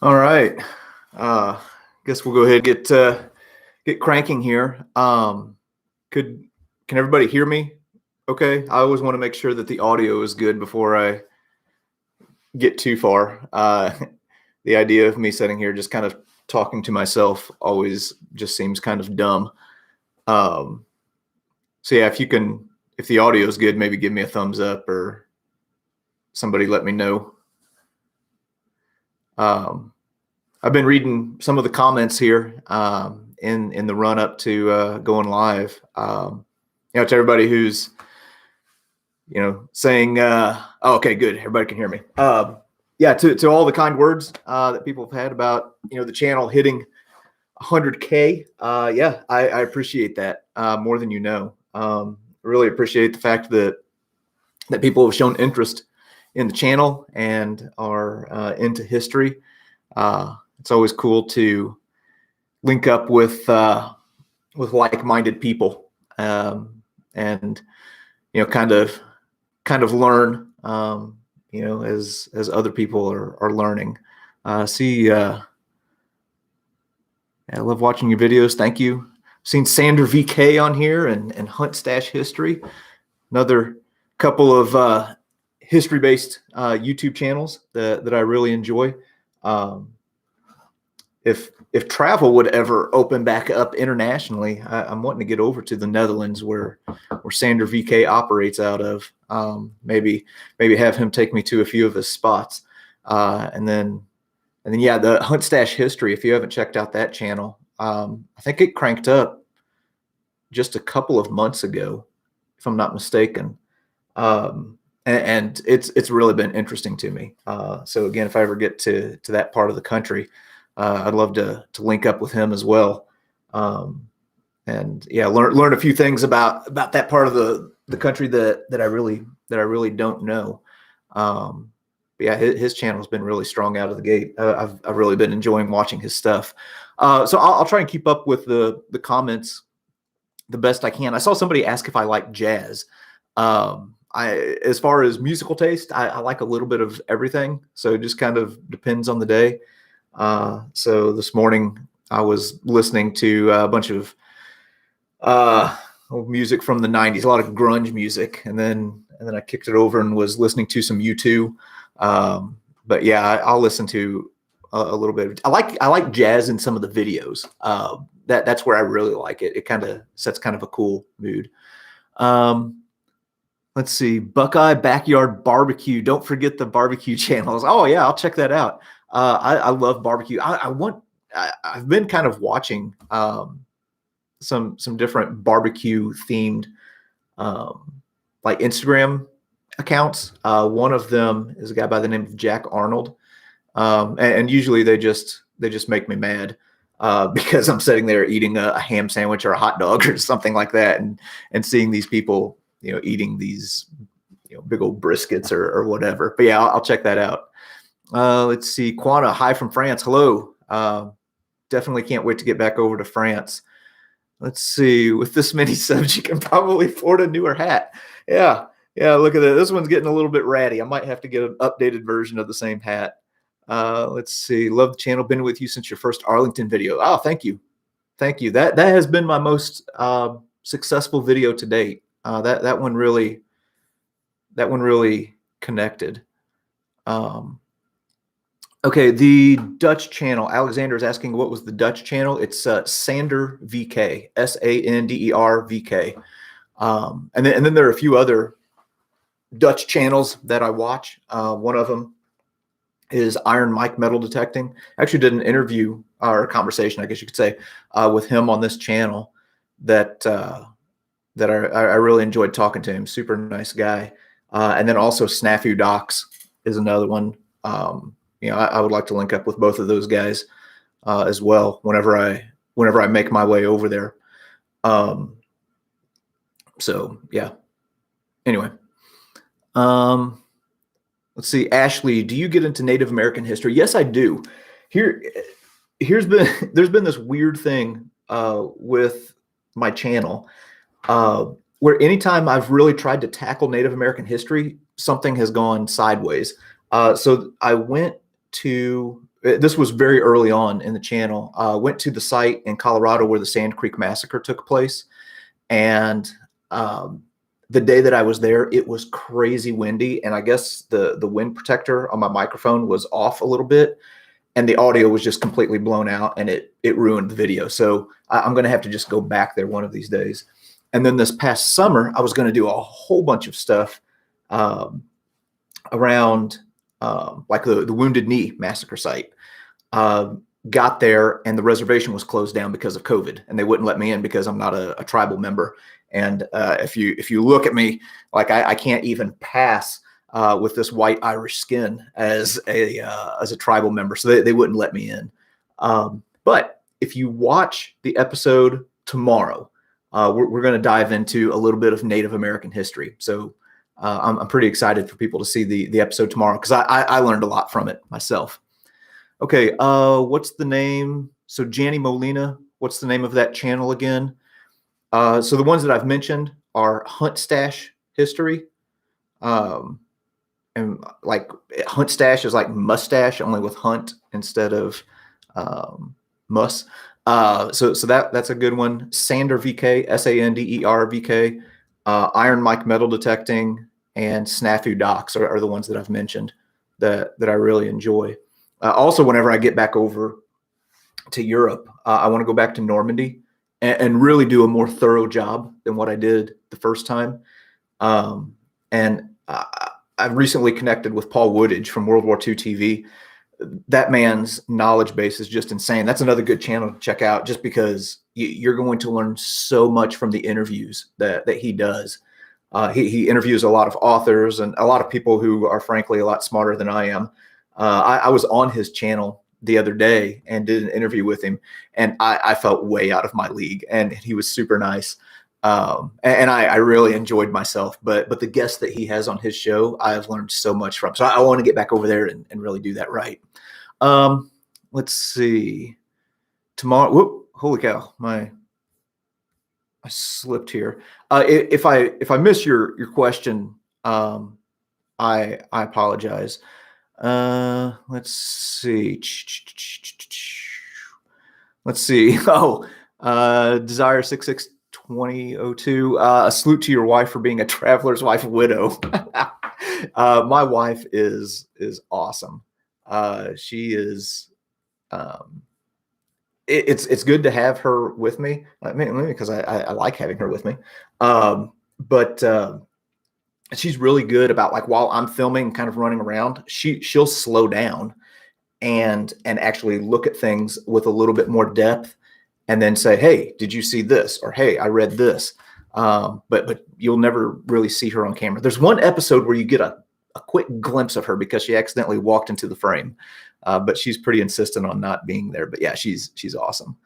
All right. Guess we'll go ahead and get cranking here. Could can everybody hear me? Okay. I always want to make sure that the audio is good before I get too far. The idea of me sitting here just kind of talking to myself always just seems kind of dumb. Um, so yeah, if the audio is good, maybe give me a thumbs up or somebody let me know. I've been reading some of the comments here in the run up to going live. To everybody who's saying, oh, okay, good, everybody can hear me. To all the kind words that people have had about the channel hitting 100K. I appreciate that more than you know. Really appreciate the fact that people have shown interest in the channel and are into history. It's always cool to link up with like-minded people, and kind of learn, as other people are learning. I love watching your videos. Thank you. Seen Sander VK on here and Hunt Stash History, another couple of history-based YouTube channels that I really enjoy. If travel would ever open back up internationally, I'm wanting to get over to the Netherlands where Sander VK operates out of. Maybe have him take me to a few of his spots, and then the Hunt Stash History. If you haven't checked out that channel, I think it cranked up just a couple of months ago, if I'm not mistaken. And it's really been interesting to me. So again, if I ever get to that part of the country, I'd love to link up with him as well. And learn a few things about that part of the country that I really don't know. His channel's been really strong out of the gate. I've really been enjoying watching his stuff. So I'll try and keep up with the comments the best I can. I saw somebody ask if I like jazz. As far as musical taste, I like a little bit of everything. So it just kind of depends on the day. So this morning I was listening to a bunch of music from the 90s, a lot of grunge music, and then I kicked it over and was listening to some U2. But yeah, I'll listen to a little bit. I like jazz in some of the videos. That's where I really like it. It kind of sets kind of a cool mood. Let's see, Buckeye Backyard Barbecue. Don't forget the barbecue channels. Oh yeah, I'll check that out. I love barbecue. I've been kind of watching some different barbecue themed like Instagram accounts. One of them is a guy by the name of Jack Arnold, and usually they just make me mad because I'm sitting there eating a ham sandwich or a hot dog or something like that, and seeing these people eating these big old briskets or whatever. But yeah, I'll check that out. Let's see, Quana, hi from France. Hello. Definitely can't wait to get back over to France. Let's see, with this many subs, you can probably afford a newer hat. Yeah, look at that. This one's getting a little bit ratty. I might have to get an updated version of the same hat. Let's see, love the channel. Been with you since your first Arlington video. Oh, thank you. That has been my most successful video to date. That one really connected. Okay, the Dutch channel. Alexander is asking what was the Dutch channel. It's Sander VK, Sander VK. And then there are a few other Dutch channels that I watch. One of them is Iron Mike Metal Detecting. I actually did an interview or a conversation, I guess you could say, with him on this channel that I really enjoyed talking to him. Super nice guy. And then also Snafu Docs is another one. I would like to link up with both of those guys as well whenever I make my way over there. So yeah. Anyway, let's see. Ashley, do you get into Native American history? Yes, I do. There's been this weird thing with my channel where anytime I've really tried to tackle Native American history, something has gone sideways. So I went to this was very early on in the channel. Went to the site in Colorado where the Sand Creek Massacre took place. And the day that I was there, it was crazy windy. And I guess the wind protector on my microphone was off a little bit. And the audio was just completely blown out, and it ruined the video. So I'm going to have to just go back there one of these days. And then this past summer, I was going to do a whole bunch of stuff around like the Wounded Knee massacre site. Got there, and the reservation was closed down because of COVID, and they wouldn't let me in because I'm not a tribal member. And if you look at me, like I can't even pass with this white Irish skin as a tribal member, so they wouldn't let me in. But if you watch the episode tomorrow, we're going to dive into a little bit of Native American history. So I'm pretty excited for people to see the episode tomorrow, because I learned a lot from it myself. Okay, what's the name? So Janny Molina, what's the name of that channel again? So the ones that I've mentioned are Hunt Stash History. And like Hunt Stash is like mustache, only with hunt instead of muss. So that's a good one. Sander VK, Sander VK, Iron Mike Metal Detecting, and Snafu Docs are the ones that I've mentioned that I really enjoy. Also, whenever I get back over to Europe, I want to go back to Normandy and really do a more thorough job than what I did the first time. I've recently connected with Paul Woodage from World War II TV. That man's knowledge base is just insane. That's another good channel to check out, just because you're going to learn so much from the interviews that he does. He interviews a lot of authors and a lot of people who are frankly a lot smarter than I am. I was on his channel the other day and did an interview with him, and I felt way out of my league, and he was super nice. And I really enjoyed myself, but the guests that he has on his show, I've learned so much from. So I want to get back over there and really do that right. Let's see. Tomorrow, whoop, holy cow, I slipped here. If I miss your question, I apologize. Let's see. Let's see. Oh, Desire 662002. A salute to your wife for being a traveler's wife widow. My wife is awesome. She is. It's good to have her with me. I mean, because I like having her with me. But she's really good about, like, while I'm filming, kind of running around, she'll slow down and actually look at things with a little bit more depth, and then say, "Hey, did you see this?" Or, "Hey, I read this." But you'll never really see her on camera. There's one episode where you get a quick glimpse of her because she accidentally walked into the frame. But she's pretty insistent on not being there. But yeah, she's awesome.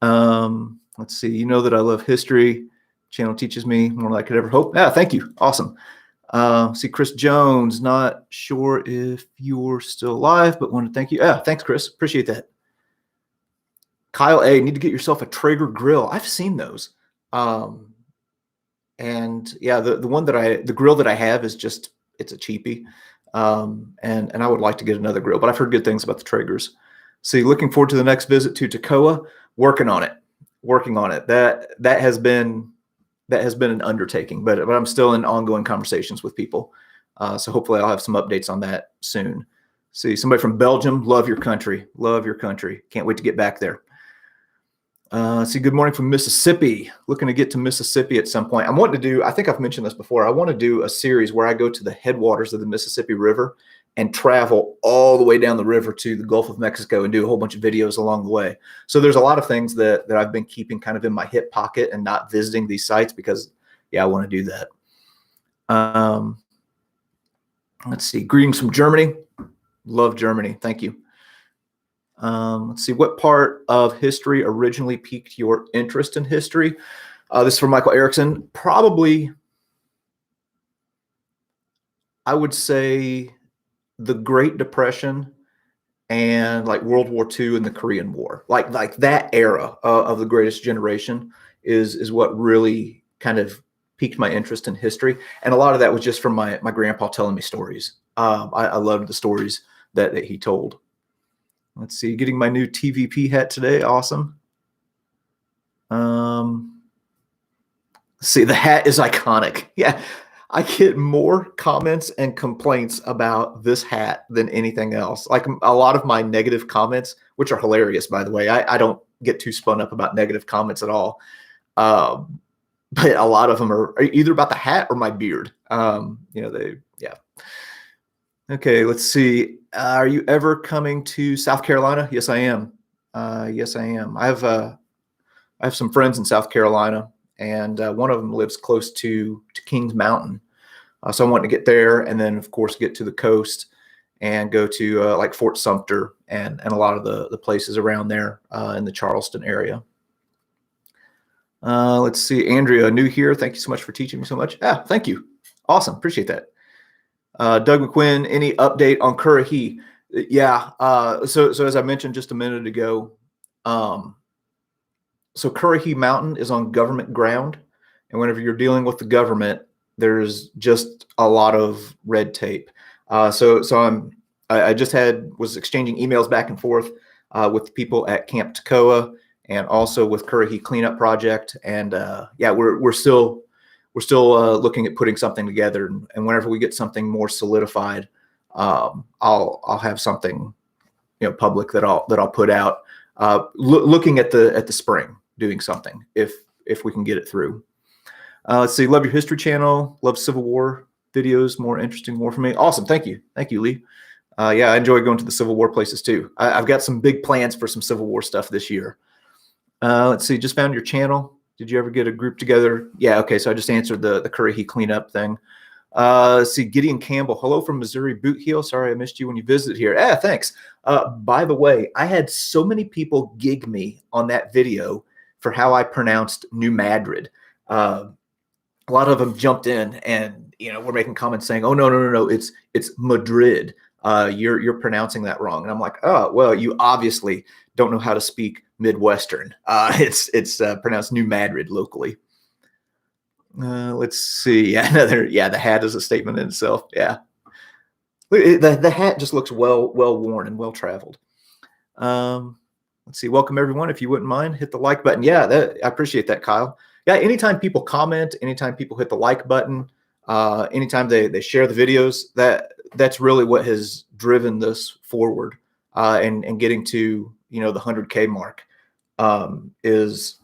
Let's see. You know that I love history. Channel teaches me more than I could ever hope. Yeah, thank you. Awesome. See, Chris Jones, not sure if you're still alive, but want to thank you. Yeah, thanks, Chris. Appreciate that. Kyle A, need to get yourself a Traeger grill. I've seen those. And yeah, the grill that I have is just, it's a cheapie. And I would like to get another grill, but I've heard good things about the Traegers. See, looking forward to the next visit to Toccoa. Working on it. That has been an undertaking, but I'm still in ongoing conversations with people. So hopefully I'll have some updates on that soon. See, somebody from Belgium, love your country. Love your country. Can't wait to get back there. See, good morning from Mississippi. Looking to get to Mississippi at some point. I'm wanting to do, I think I've mentioned this before, I want to do a series where I go to the headwaters of the Mississippi River and travel all the way down the river to the Gulf of Mexico and do a whole bunch of videos along the way. So there's a lot of things that I've been keeping kind of in my hip pocket and not visiting these sites because, yeah, I want to do that. Let's see. Greetings from Germany. Love Germany. Thank you. Let's see, what part of history originally piqued your interest in history? This is from Michael Erickson. Probably, I would say the Great Depression and like World War II and the Korean War. Like that era of the greatest generation is what really kind of piqued my interest in history. And a lot of that was just from my grandpa telling me stories. I loved the stories that he told. Let's see, getting my new TVP hat today. Awesome. See, the hat is iconic. Yeah, I get more comments and complaints about this hat than anything else. Like a lot of my negative comments, which are hilarious, by the way. I don't get too spun up about negative comments at all. But a lot of them are either about the hat or my beard. Yeah. Okay, let's see. Are you ever coming to South Carolina? Yes, I am. Yes, I am. I have some friends in South Carolina, and one of them lives close to Kings Mountain. So I want to get there, and then of course get to the coast and go to like Fort Sumter and a lot of the places around there in the Charleston area. Let's see, Andrea, new here. Thank you so much for teaching me so much. Yeah, thank you. Awesome, appreciate that. Doug McQuinn, any update on Currahee? Yeah. So as I mentioned just a minute ago, so Currahee Mountain is on government ground, and whenever you're dealing with the government, there's just a lot of red tape. So I just was exchanging emails back and forth with people at Camp Toccoa and also with Currahee Cleanup Project, and yeah, we're still looking at putting something together, and whenever we get something more solidified, I'll have something public that I'll put out. Looking at the spring, doing something if we can get it through. Let's see. Love your history channel. Love Civil War videos. More interesting, more for me. Awesome. Thank you, Lee. Yeah, I enjoy going to the Civil War places too. I've got some big plans for some Civil War stuff this year. Let's see. Just found your channel. Did you ever get a group together? Yeah. Okay. So I just answered the Currahee cleanup thing. Let's see. Gideon Campbell. Hello from Missouri Boot Heel. Sorry I missed you when you visited here. Thanks. By the way, I had so many people gig me on that video for how I pronounced New Madrid. A lot of them jumped in and were making comments saying, "Oh no, it's Madrid. You're pronouncing that wrong." And I'm like, "Oh well, you obviously don't know how to speak Midwestern. It's pronounced New Madrid locally." Let's see. Yeah, the hat is a statement in itself. Yeah, the hat just looks well worn and well traveled. Let's see. Welcome everyone. If you wouldn't mind, hit the like button. Yeah, I appreciate that, Kyle. Yeah, anytime people comment, anytime people hit the like button, anytime they share the videos, that's really what has driven this forward, and getting to the 100K mark is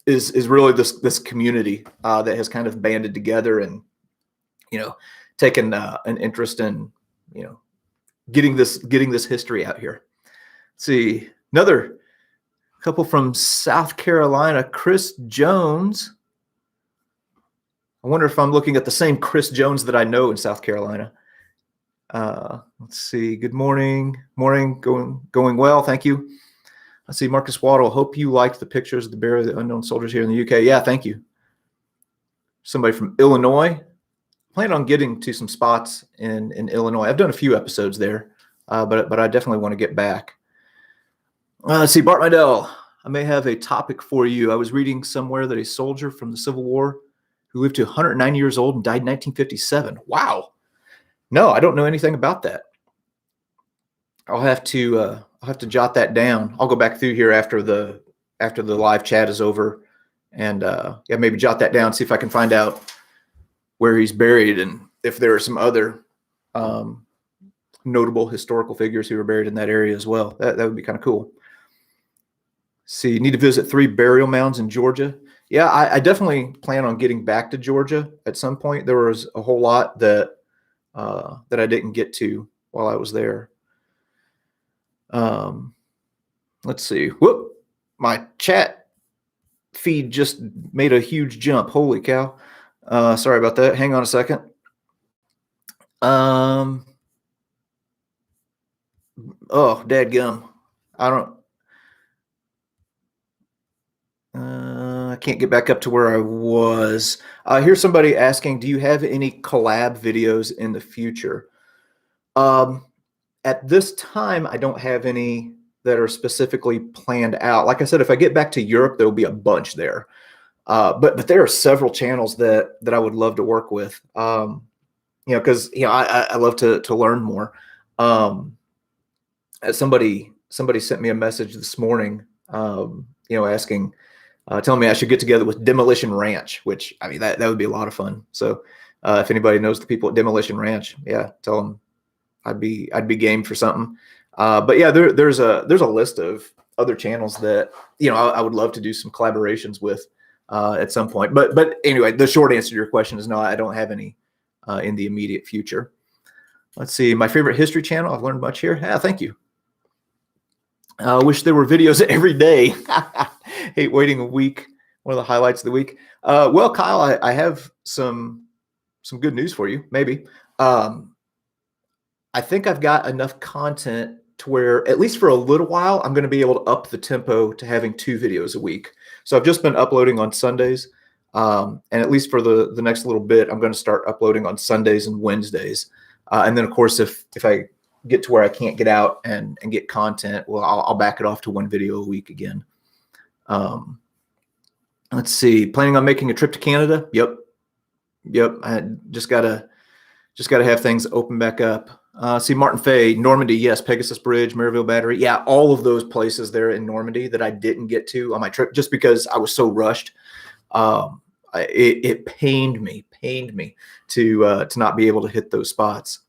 really this community that has kind of banded together and taken an interest in getting this history out here. Let's see, another couple from South Carolina, Chris Jones. I wonder if I'm looking at the same Chris Jones that I know in South Carolina. Let's see. Good morning. Going well. Thank you. Let's see. Marcus Waddle. Hope you liked the pictures of the burial of the unknown soldiers here in the UK. Yeah, thank you. Somebody from Illinois. Plan on getting to some spots in Illinois. I've done a few episodes there, but I definitely want to get back. Let's see, Bart Midell, I may have a topic for you. I was reading somewhere that a soldier from the Civil War who lived to 109 years old and died in 1957. Wow. No, I don't know anything about that. I'll have to jot that down. I'll go back through here after the live chat is over, and yeah, maybe jot that down. See if I can find out where he's buried and if there are some other notable historical figures who are buried in that area as well. That would be kind of cool. See, need to visit 3 burial mounds in Georgia. Yeah, I definitely plan on getting back to Georgia at some point. There was a whole lot that I didn't get to while I was there. Let's see. Whoop! My chat feed just made a huge jump. Holy cow! Sorry about that. Hang on a second. Oh, dadgum. I can't get back up to where I was. Here's somebody asking, do you have any collab videos in the future? At this time, I don't have any that are specifically planned out. Like I said, if I get back to Europe, there'll be a bunch there. But there are several channels that I would love to work with. Because I love to learn more. Somebody somebody sent me a message this morning, asking, telling me I should get together with Demolition Ranch, which, I mean, that would be a lot of fun. So if anybody knows the people at Demolition Ranch, yeah, tell them I'd be game for something. But yeah, there's a list of other channels that, I would love to do some collaborations with at some point. But anyway, the short answer to your question is no, I don't have any in the immediate future. Let's see, my favorite history channel. I've learned much here. Yeah, thank you. Wish there were videos every day. Hate waiting a week. One of the highlights of the week. Well, Kyle, I have some good news for you. Maybe. I think I've got enough content to where, at least for a little while, I'm going to be able to up the tempo to having 2 videos a week. So I've just been uploading on Sundays. And at least for the next little bit, I'm going to start uploading on Sundays and Wednesdays. And then, of course, if I get to where I can't get out and get content, well, I'll back it off to 1 video a week again. Let's see. Planning on making a trip to Canada? Yep. I just gotta have things open back up. See, Martin Fay, Normandy, yes. Pegasus Bridge, Maryville Battery, yeah. All of those places there in Normandy that I didn't get to on my trip just because I was so rushed. It pained me to not be able to hit those spots.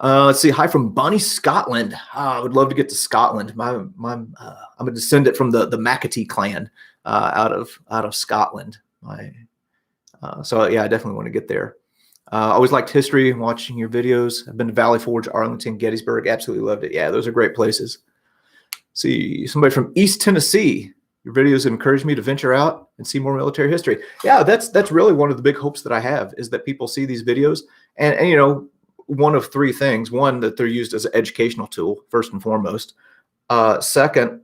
Let's see. Hi from Bonnie, Scotland. I would love to get to Scotland. I'm a descendant from the McAtee clan out of Scotland. So yeah, I definitely want to get there. I always liked history and watching your videos. I've been to Valley Forge, Arlington, Gettysburg. Absolutely loved it. Yeah, those are great places. See, somebody from East Tennessee. Your videos have encouraged me to venture out and see more military history. Yeah, that's really one of the big hopes that I have, is that people see these videos and one of 3 things. One, that they're used as an educational tool, first and foremost. Second,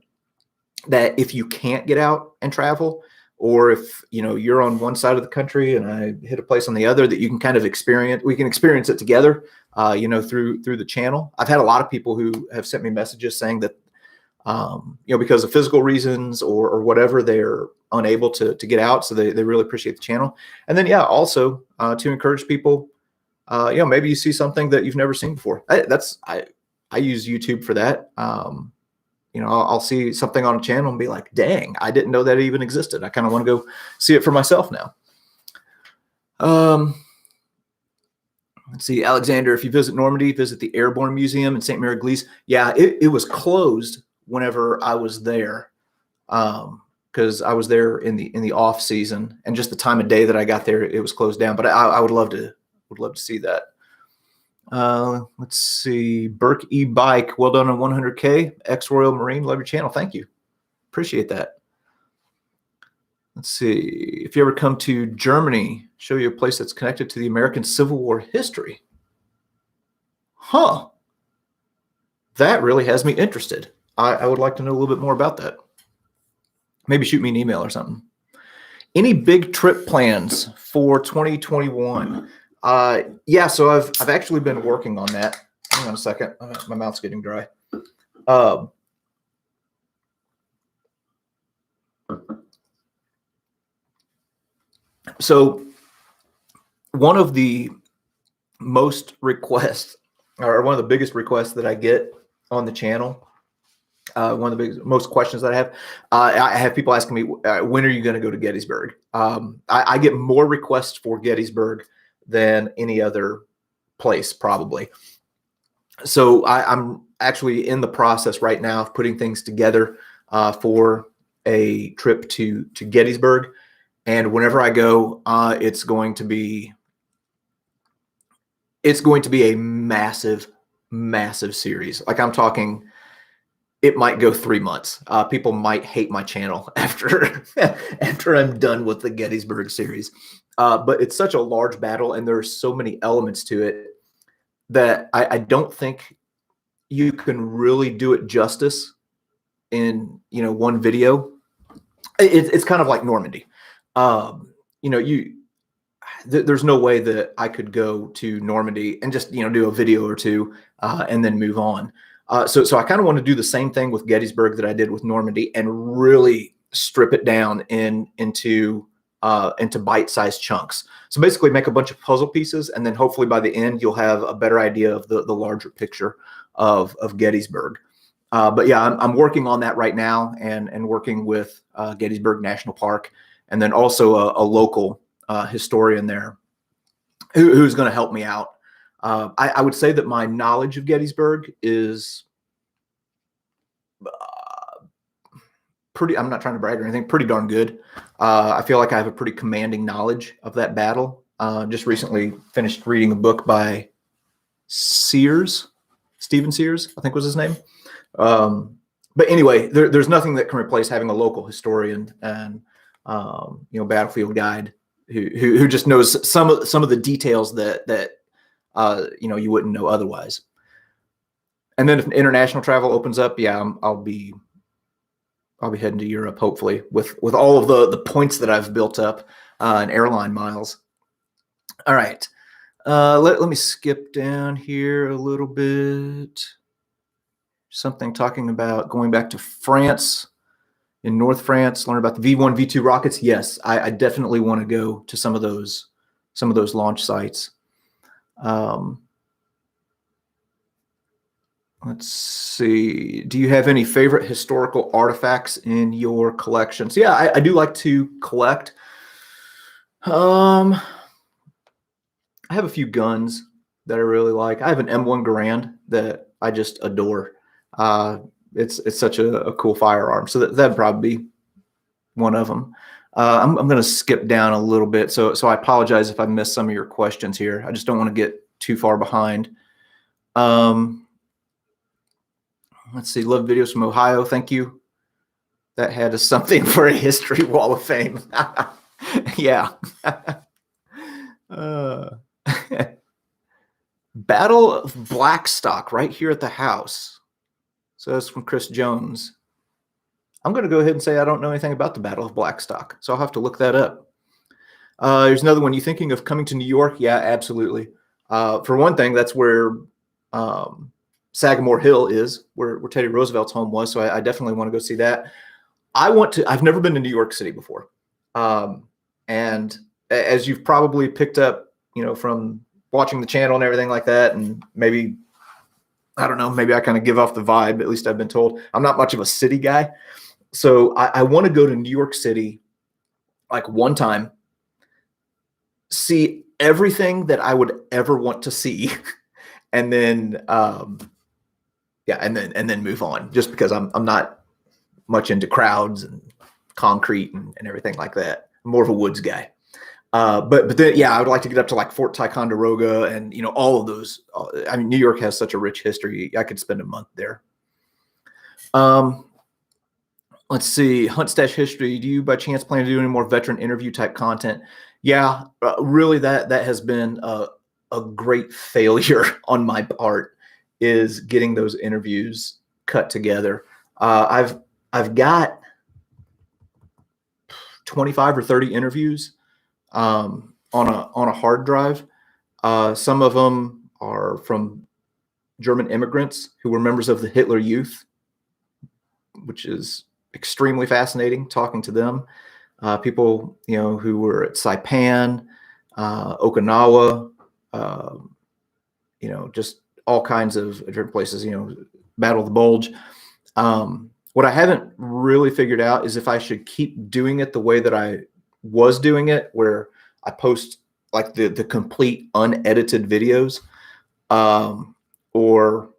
that if you can't get out and travel, or if you're on one side of the country and I hit a place on the other, that you can kind of we can experience it together, through the channel. I've had a lot of people who have sent me messages saying that, because of physical reasons or whatever, they're unable to get out. So they really appreciate the channel. And then, yeah, also to encourage people, maybe you see something that you've never seen before. I use YouTube for that. I'll see something on a channel and be like, dang, I didn't know that even existed. I kind of want to go see it for myself now. Let's see, Alexander, if you visit Normandy, visit the Airborne Museum in St. Mary Glees. Yeah, it was closed whenever I was there, because I was there in the off season, and just the time of day that I got there, it was closed down. But I would love to see that. Let's see, Burke E-Bike, well done on 100K, ex-Royal Marine, love your channel. Thank you. Appreciate that. Let's see, if you ever come to Germany, show you a place that's connected to the American Civil War history. Huh. That really has me interested. I would like to know a little bit more about that. Maybe shoot me an email or something. Any big trip plans for 2021? Yeah, so I've actually been working on that. Hang on a second. My mouth's getting dry. So one of the most requests, or one of the biggest requests that I get on the channel, one of the most questions that I have people asking me, when are you going to go to Gettysburg? I get more requests for Gettysburg than any other place, probably. So I'm actually in the process right now of putting things together for a trip to Gettysburg. And whenever I go, it's going to be a massive, massive series. Like, I'm talking, it might go 3 months. People might hate my channel after I'm done with the Gettysburg series. But it's such a large battle, and there are so many elements to it that I don't think you can really do it justice in one video. It's kind of like Normandy. There's no way that I could go to Normandy and just do a video or two and then move on. So I kind of want to do the same thing with Gettysburg that I did with Normandy, and really strip it down into bite-sized chunks. So basically make a bunch of puzzle pieces, and then hopefully by the end you'll have a better idea of the larger picture of Gettysburg. But yeah, I'm working on that right now, and working with Gettysburg National Park, and then also a local historian there who's going to help me out. I would say that my knowledge of Gettysburg is pretty, I'm not trying to brag or anything, pretty darn good. I feel like I have a pretty commanding knowledge of that battle. Just recently finished reading a book by Sears, Stephen Sears, I think was his name. But anyway, there's nothing that can replace having a local historian and battlefield guide who just knows some of the details that you wouldn't know otherwise. And then if international travel opens up, yeah, I'll be heading to Europe, hopefully, with all of the points that I've built up and airline miles. All right, let me skip down here a little bit. Something talking about going back to France, in North France, learn about the V1, V2 rockets. Yes, I definitely want to go to some of those launch sites. Let's see. Do you have any favorite historical artifacts in your collection? So yeah, I do like to collect. I have a few guns that I really like. I have an M1 Garand that I just adore. It's such a cool firearm. So that'd probably be one of them. I'm going to skip down a little bit. So I apologize if I missed some of your questions here. I just don't want to get too far behind. Let's see. Love videos from Ohio. Thank you. That had us something for a history wall of fame. Yeah. Battle of Blackstock right here at the house. So that's from Chris Jones. I'm going to go ahead and say I don't know anything about the Battle of Blackstock, so I'll have to look that up. There's another one. You thinking of coming to New York? Yeah, absolutely. For one thing, that's where Sagamore Hill is, where Teddy Roosevelt's home was. So I definitely want to go see that. I've never been to New York City before. And as you've probably picked up, from watching the channel and everything like that, and maybe, I don't know, maybe I kind of give off the vibe, at least I've been told. I'm not much of a city guy. So I want to go to New York City like one time, see everything that I would ever want to see, and then and then move on, just because I'm not much into crowds and concrete and everything like that. I'm more of a woods guy. But then, yeah, I would like to get up to like Fort Ticonderoga and, all of those. I mean, New York has such a rich history. I could spend a month there. Let's see. Hunt Stash History. Do you by chance plan to do any more veteran interview type content? Yeah, really that has been a great failure on my part, is getting those interviews cut together. I've got 25 or 30 interviews on a hard drive. Some of them are from German immigrants who were members of the Hitler Youth, which is extremely fascinating talking to them. People, who were at Saipan, Okinawa, just all kinds of different places, Battle of the Bulge. What I haven't really figured out is if I should keep doing it the way that I was doing it, where I post like the complete unedited videos, or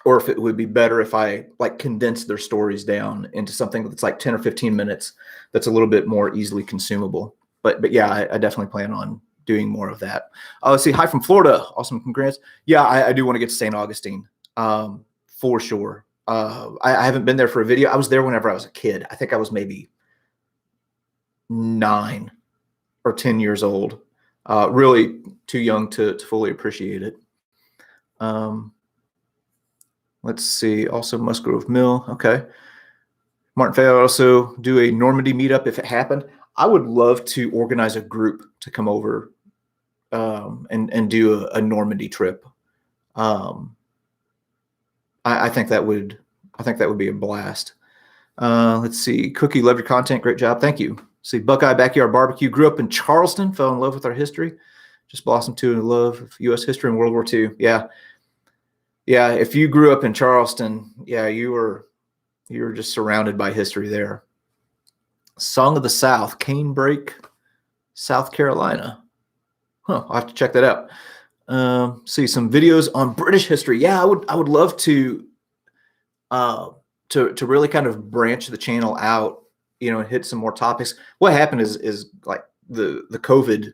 if it would be better if I like condense their stories down into something that's like 10 or 15 minutes that's a little bit more easily consumable. But yeah, I definitely plan on doing more of that. Let's see. Hi from Florida. Awesome. Congrats. Yeah, I do want to get to St. Augustine for sure. I haven't been there for a video. I was there whenever I was a kid. I think I was maybe 9 or 10 years old. Really too young to fully appreciate it. Let's see. Also Musgrove Mill. Okay. Martin Fay, also do a Normandy meetup if it happened. I would love to organize a group to come over and do a Normandy trip. I think that would be a blast. Let's see. Cookie, love your content. Great job. Thank you. See, Buckeye Backyard Barbecue. Grew up in Charleston. Fell in love with our history. Just blossomed to a love of U.S. history and World War II. Yeah. Yeah, if you grew up in Charleston, yeah, you were just surrounded by history there. Song of the South, Canebrake, South Carolina. Huh, I'll have to check that out. See some videos on British history. Yeah, I would love uh, to really kind of branch the channel out, and hit some more topics. What happened is like the COVID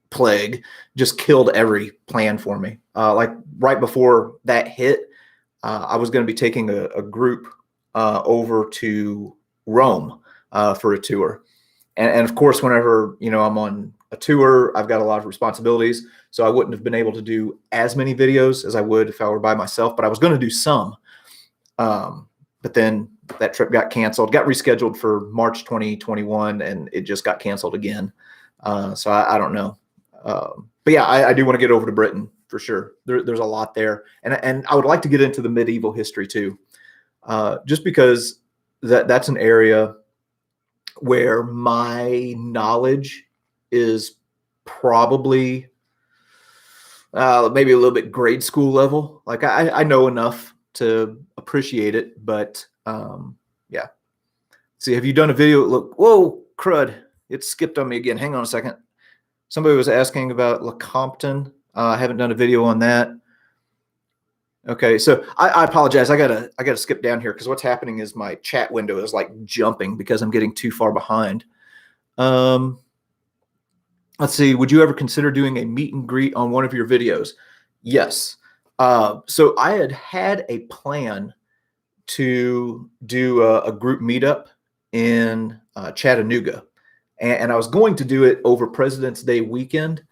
plague just killed every plan for me. Like right before that hit, I was going to be taking a group over to Rome for a tour. And of course, whenever, I'm on a tour, I've got a lot of responsibilities. So I wouldn't have been able to do as many videos as I would if I were by myself, but I was going to do some. But then that trip got canceled, got rescheduled for March 2021, and it just got canceled again. So I don't know. But yeah, I do want to get over to Britain for sure. There's a lot there. And I would like to get into the medieval history too, just because that's an area where my knowledge is probably maybe a little bit grade school level. Like I know enough to appreciate it, but yeah. See, have you done a video? Look, whoa, crud! It skipped on me again. Hang on a second. Somebody was asking about Lecompton. I haven't done a video on that. Okay, so I apologize. I gotta skip down here because what's happening is my chat window is like jumping because I'm getting too far behind. Let's see. Would you ever consider doing a meet and greet on one of your videos? Yes. So I had a plan to do a group meetup in Chattanooga, and I was going to do it over President's Day weekend,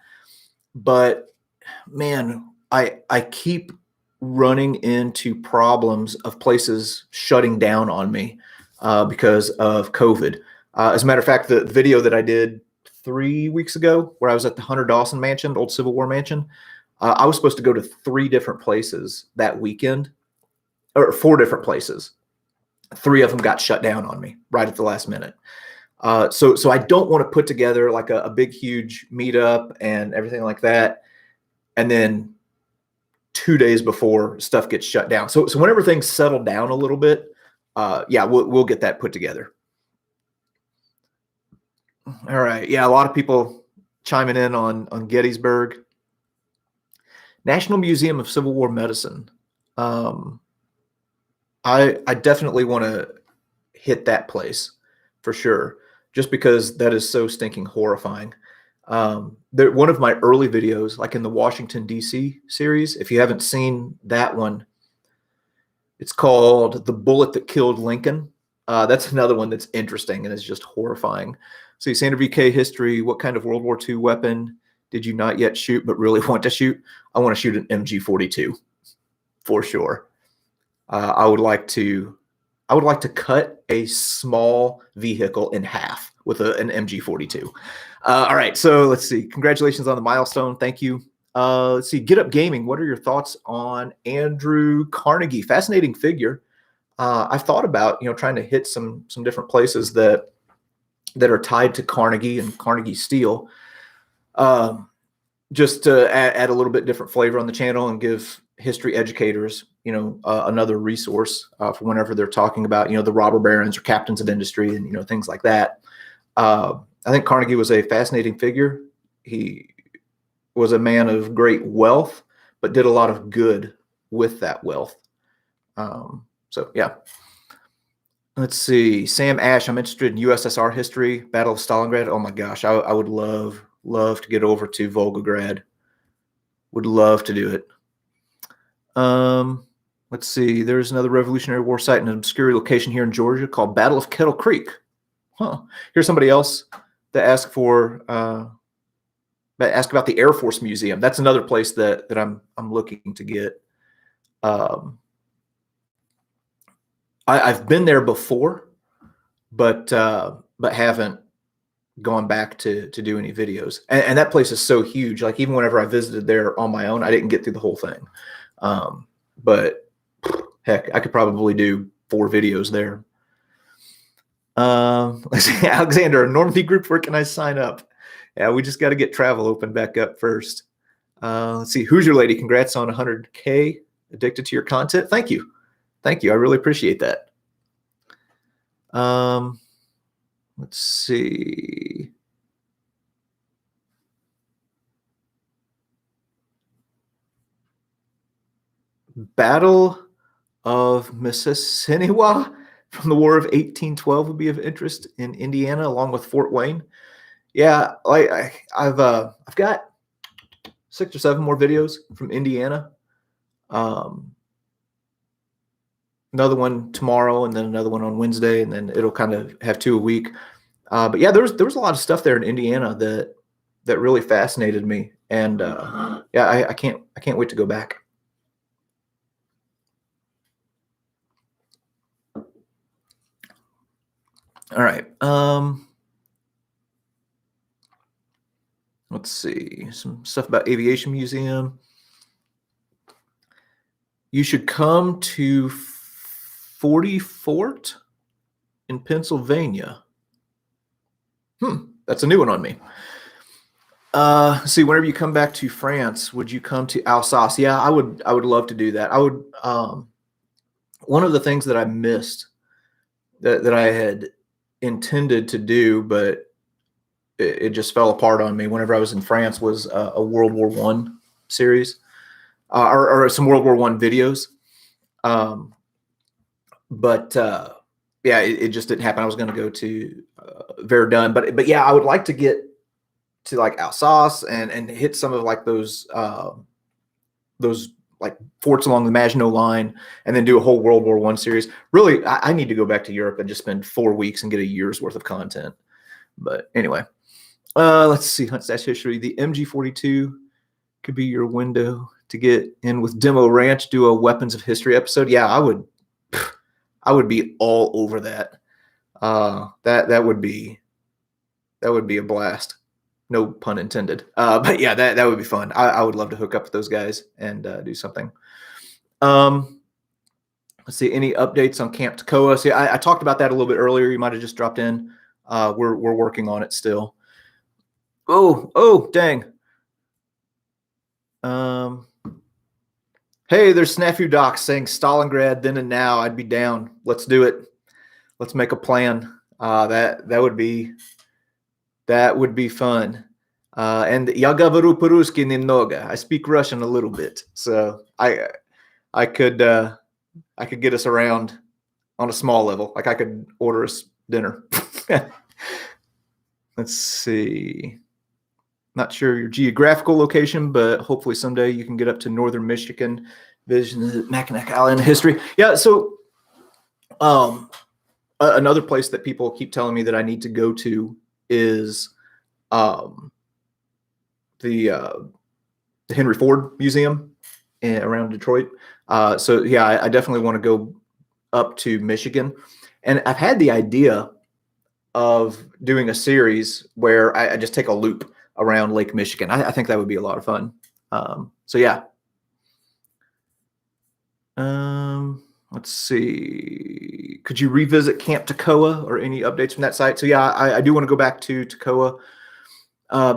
but man, I keep running into problems of places shutting down on me because of COVID. As a matter of fact, the video that I did 3 weeks ago, where I was at the Hunter Dawson Mansion, old Civil War mansion, I was supposed to go to 3 different places that weekend, or 4 different places. 3 of them got shut down on me right at the last minute. So I don't want to put together like a big, huge meetup and everything like that, and then 2 days before stuff gets shut down. So whenever things settle down a little bit, yeah, we'll get that put together. All right. Yeah, a lot of people chiming in on Gettysburg. National Museum of Civil War Medicine. I definitely want to hit that place for sure, just because that is so stinking horrifying. One of my early videos, like in the Washington, D.C. series, if you haven't seen that one, it's called The Bullet That Killed Lincoln. That's another one that's interesting and is just horrifying. See, Sandra VK history, what kind of World War II weapon did you not yet shoot but really want to shoot? I want to shoot an MG42 for sure. I would like to cut a small vehicle in half with an MG42. All right, so let's see. Congratulations on the milestone. Thank you. Let's see. Get Up Gaming. What are your thoughts on Andrew Carnegie? Fascinating figure. I've thought about trying to hit some different places that are tied to Carnegie and Carnegie Steel, just to add a little bit different flavor on the channel and give history educators another resource for whenever they're talking about the robber barons or captains of industry and things like that. I think Carnegie was a fascinating figure. He was a man of great wealth, but did a lot of good with that wealth. So yeah. Let's see. Sam Ash, I'm interested in USSR history, Battle of Stalingrad. Oh my gosh, I would love to get over to Volgograd. Would love to do it. Let's see. There's another Revolutionary War site in an obscure location here in Georgia called Battle of Kettle Creek. Huh. Here's somebody else that asked about the Air Force Museum. That's another place that I'm looking to get. I've been there before, but haven't gone back to do any videos. And that place is so huge. Like even whenever I visited there on my own, I didn't get through the whole thing. But heck, I could probably do 4 videos there. Let's see, Alexander, Normandy group, where can I sign up? Yeah, we just got to get travel open back up first. Let's see, Hoosier Lady, congrats on 100K. Addicted to your content. Thank you. Thank you. I really appreciate that. Let's see. Battle of Mississinawa from the War of 1812 would be of interest in Indiana, along with Fort Wayne. Yeah, I've got 6 or 7 more videos from Indiana. Another one tomorrow, and then another one on Wednesday, and then it'll kind of have 2 a week. But yeah, there was a lot of stuff there in Indiana that really fascinated me, and yeah, I can't wait to go back. All right. Let's see, some stuff about Aviation Museum. You should come to 40 Fort in Pennsylvania. That's a new one on me. See, whenever you come back to France, would you come to Alsace? Yeah, I would love to do that. I would. One of the things that I missed that I had intended to do, but it just fell apart on me whenever I was in France, was a World War I series, or some World War I videos. But yeah, it just didn't happen. I was going to go to Verdun, but yeah, I would like to get to like Alsace and hit some of like those like forts along the Maginot Line, and then do a whole World War I series. Really, I need to go back to Europe and just spend 4 weeks and get a year's worth of content. But anyway, let's see. Hunt Stash History. The MG42 could be your window to get in with Demo Ranch. Do a Weapons of History episode. Yeah, I would be all over that. That would be a blast. No pun intended. But yeah, that would be fun. I would love to hook up with those guys and do something. Let's see, any updates on Camp Toccoa? See, I talked about that a little bit earlier. You might have just dropped in. We're working on it still. Oh, dang. Hey, there's Snafu Doc saying Stalingrad then and now. I'd be down. Let's do it. Let's make a plan. That would be fun. And я говорю по-русски немного. I speak Russian a little bit, so I could get us around on a small level. Like I could order us dinner. Let's see. Not sure your geographical location, but hopefully someday you can get up to northern Michigan, visit Mackinac Island history. Yeah, so another place that people keep telling me that I need to go to is the Henry Ford Museum around Detroit. So yeah, I definitely want to go up to Michigan. And I've had the idea of doing a series where I just take a loop around Lake Michigan. I think that would be a lot of fun. So yeah. Let's see. Could you revisit Camp Toccoa or any updates from that site? So yeah, I do want to go back to Toccoa.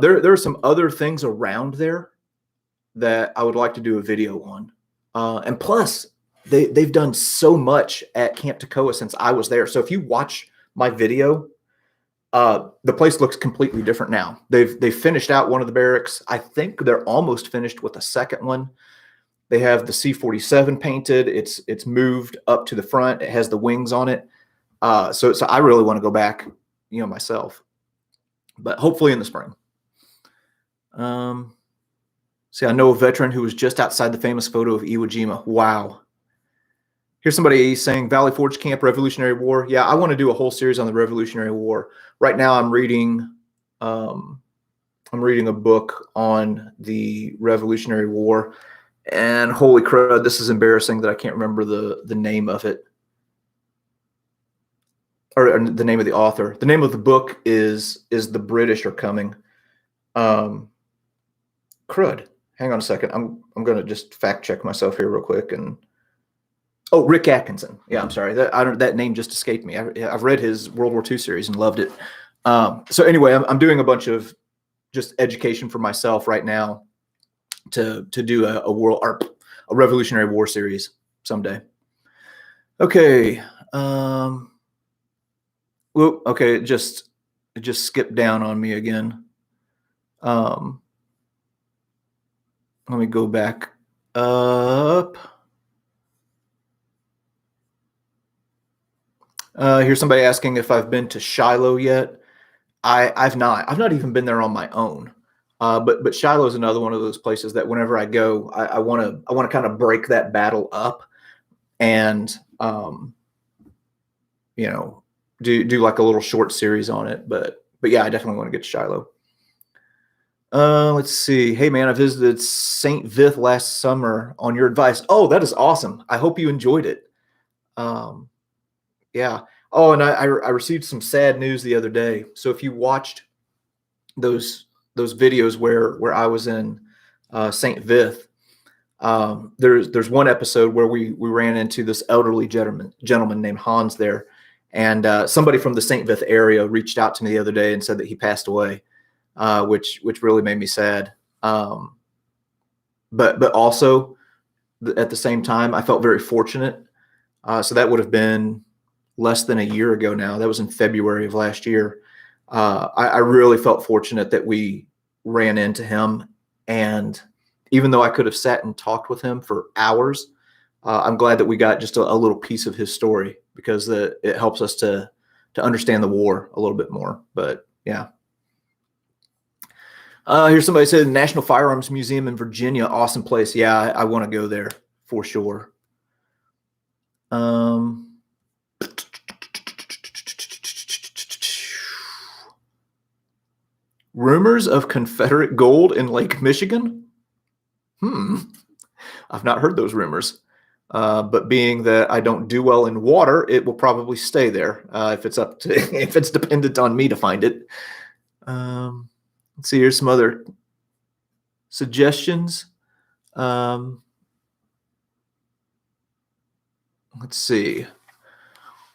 There are some other things around there that I would like to do a video on. And plus, they've done so much at Camp Toccoa since I was there. So if you watch my video, the place looks completely different now. They've finished out one of the barracks. I think they're almost finished with a second one. They have the C-47 painted. It's moved up to the front. It has the wings on it. So I really want to go back, myself. But hopefully in the spring. See, I know a veteran who was just outside the famous photo of Iwo Jima. Wow. Here's somebody saying Valley Forge Camp, Revolutionary War. Yeah, I want to do a whole series on the Revolutionary War. Right now, I'm reading a book on the Revolutionary War, and holy crud, this is embarrassing that I can't remember the name of it, or the name of the author. The name of the book is The British Are Coming. Crud. Hang on a second. I'm going to just fact check myself here real quick. And oh, Rick Atkinson. Yeah, I'm sorry. That name just escaped me. I've read his World War II series and loved it. So anyway, I'm doing a bunch of just education for myself right now to do a a Revolutionary War series someday. Okay. Whoop, okay, it just skipped down on me again. Let me go back up. Here's somebody asking if I've been to Shiloh yet. I've not. I've not even been there on my own. But Shiloh is another one of those places that whenever I go, I want to kind of break that battle up, and you know, do like a little short series on it. But yeah, I definitely want to get to Shiloh. Let's see. Hey man, I visited St. Vith last summer on your advice. Oh, that is awesome. I hope you enjoyed it. Yeah. Oh, and I received some sad news the other day. So if you watched those videos where I was in St. Vith, there's one episode where we ran into this elderly gentleman named Hans there, and somebody from the St. Vith area reached out to me the other day and said that he passed away, which really made me sad. But also at the same time, I felt very fortunate. So that would have been less than a year ago now. That was in February of last year. I really felt fortunate that we ran into him, and even though I could have sat and talked with him for hours, I'm glad that we got just a little piece of his story, because it helps us to understand the war a little bit more. But yeah. Here's somebody said National Firearms Museum in Virginia, awesome place. Yeah, I want to go there for sure. Rumors of Confederate gold in Lake Michigan? I've not heard those rumors. But being that I don't do well in water, it will probably stay there if it's dependent on me to find it. Let's see, here's some other suggestions. Let's see.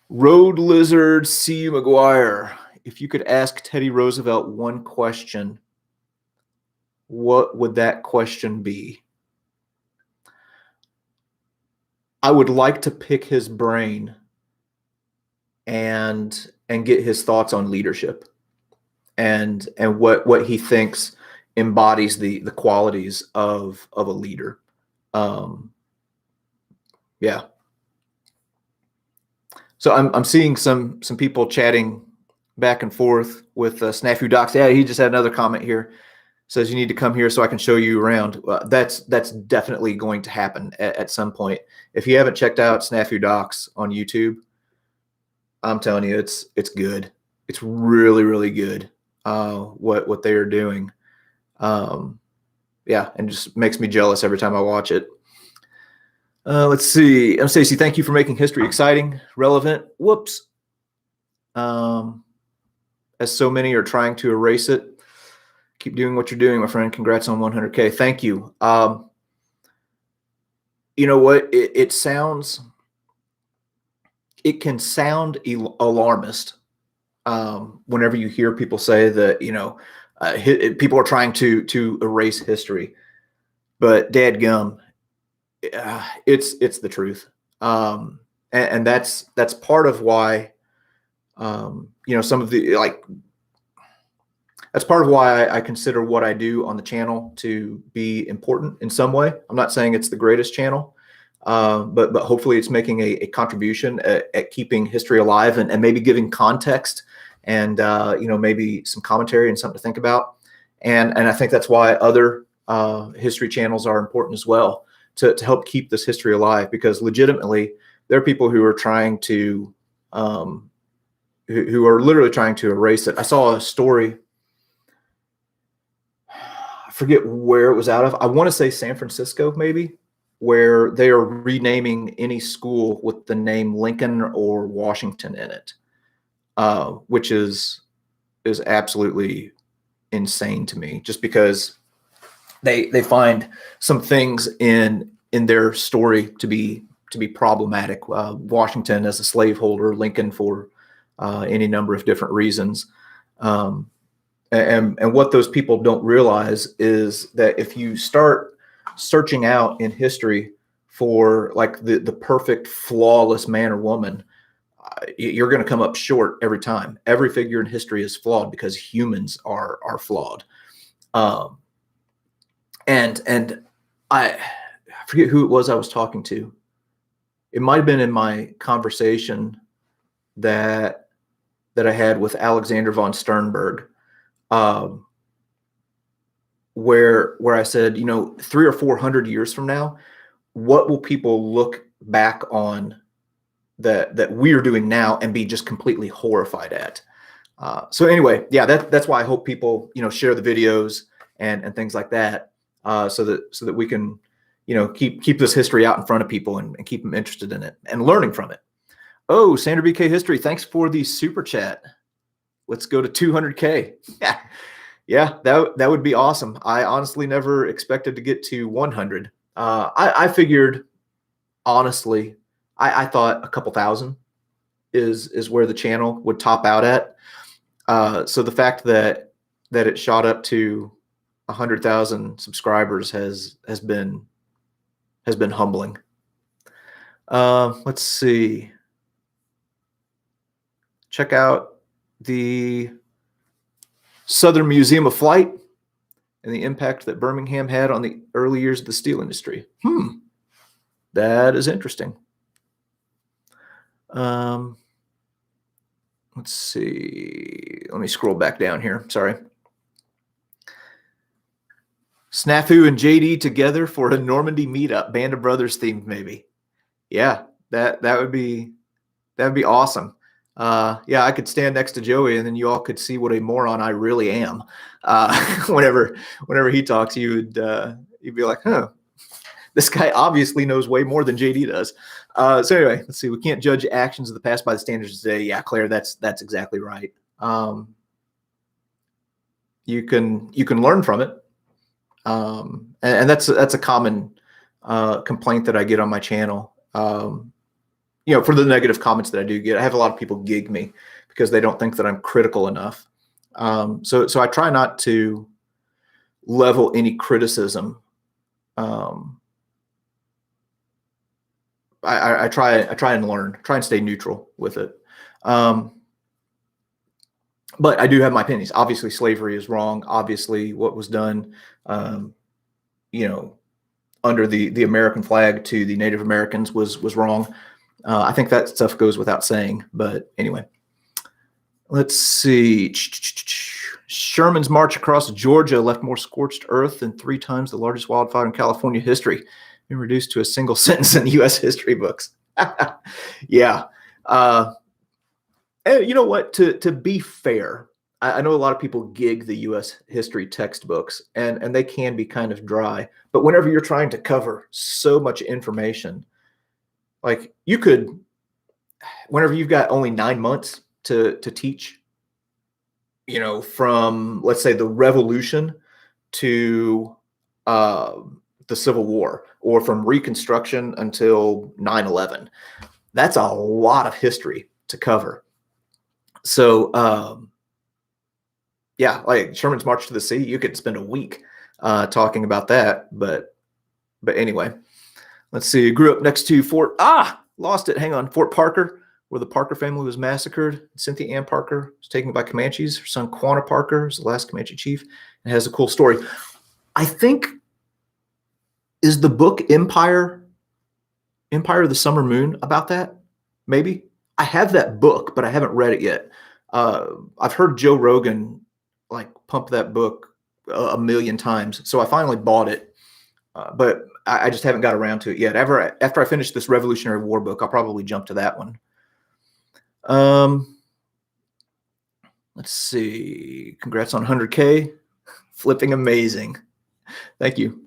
Road Lizard C. McGuire. If you could ask Teddy Roosevelt one question, what would that question be? I would like to pick his brain and get his thoughts on leadership, and what he thinks embodies the qualities of a leader. Yeah. So I'm seeing some people chatting back and forth with Snafu Docs. Yeah, he just had another comment here. Says you need to come here so I can show you around. That's definitely going to happen at some point. If you haven't checked out Snafu Docs on YouTube, I'm telling you, it's good. It's really, really good. What they are doing. Yeah, and just makes me jealous every time I watch it. Let's see. Stacey, thank you for making history exciting, relevant. Whoops. As so many are trying to erase it. Keep doing what you're doing, my friend. Congrats on 100K. Thank you. You know what? It can sound alarmist whenever you hear people say that, people are trying to erase history. But dadgum, it's the truth. And that's part of why, some of the, that's part of why I consider what I do on the channel to be important in some way. I'm not saying it's the greatest channel, but hopefully it's making a contribution at keeping history alive and maybe giving context and, maybe some commentary and something to think about. And I think that's why other history channels are important as well, to help keep this history alive, because legitimately there are people who are trying to, who are literally trying to erase it. I saw a story, I forget where it was out of. I want to say San Francisco, maybe, where they are renaming any school with the name Lincoln or Washington in it, which is absolutely insane to me, just because they find some things in their story to be problematic. Washington as a slaveholder, Lincoln for any number of different reasons. And what those people don't realize is that if you start searching out in history for like the perfect flawless man or woman, you're going to come up short every time. Every figure in history is flawed because humans are flawed. And I forget who it was I was talking to. It might have been in my conversation that I had with Alexander von Sternberg, where I said, 300 or 400 years from now, what will people look back on that we're doing now and be just completely horrified at? So anyway, yeah, that's why I hope people, share the videos and things like that, so that we can, keep this history out in front of people and keep them interested in it and learning from it. Oh, Sandra BK History, thanks for the super chat. Let's go to 200K. Yeah, that would be awesome. I honestly never expected to get to 100. I figured, honestly, I thought a couple thousand is where the channel would top out at. So the fact that it shot up to 100,000 subscribers has been humbling. Let's see. Check out the Southern Museum of Flight and the impact that Birmingham had on the early years of the steel industry. That is interesting. Let's see. Let me scroll back down here. Sorry. Snafu and JD together for a Normandy meetup, Band of Brothers themed, maybe. Yeah, that would be awesome. Yeah, I could stand next to Joey, and then you all could see what a moron I really am. Whenever he talks, you'd be like, huh, this guy obviously knows way more than JD does. So anyway, let's see. We can't judge actions of the past by the standards of today. Yeah, Claire, that's exactly right. You can learn from it, and that's a common complaint that I get on my channel. For the negative comments that I do get, I have a lot of people gig me because they don't think that I'm critical enough. So I try not to level any criticism. I try and learn, try and stay neutral with it. But I do have my opinions. Obviously, slavery is wrong. Obviously, what was done, under the American flag to the Native Americans was wrong. I think that stuff goes without saying. But anyway, let's see. Sherman's march across Georgia left more scorched earth than 3 times the largest wildfire in California history, been reduced to a single sentence in U.S. history books. Yeah. And you know what? To be fair, I know a lot of people gig the U.S. history textbooks, and they can be kind of dry. But whenever you're trying to cover so much information, like you could, whenever you've got only 9 months to teach, from, let's say, the Revolution to the Civil War, or from Reconstruction until 9/11, that's a lot of history to cover. So, yeah, like Sherman's March to the Sea, you could spend a week talking about that. But anyway, let's see. Grew up next to lost it. Hang on. Fort Parker, where the Parker family was massacred. Cynthia Ann Parker was taken by Comanches. Her son Quanah Parker is the last Comanche chief, and has a cool story. I think, is the book Empire of the Summer Moon about that? Maybe. I have that book, but I haven't read it yet. I've heard Joe Rogan pump that book a million times, so I finally bought it, but I just haven't got around to it yet. After I finish this Revolutionary War book, I'll probably jump to that one. Let's see. Congrats on 100K. Flipping amazing. Thank you.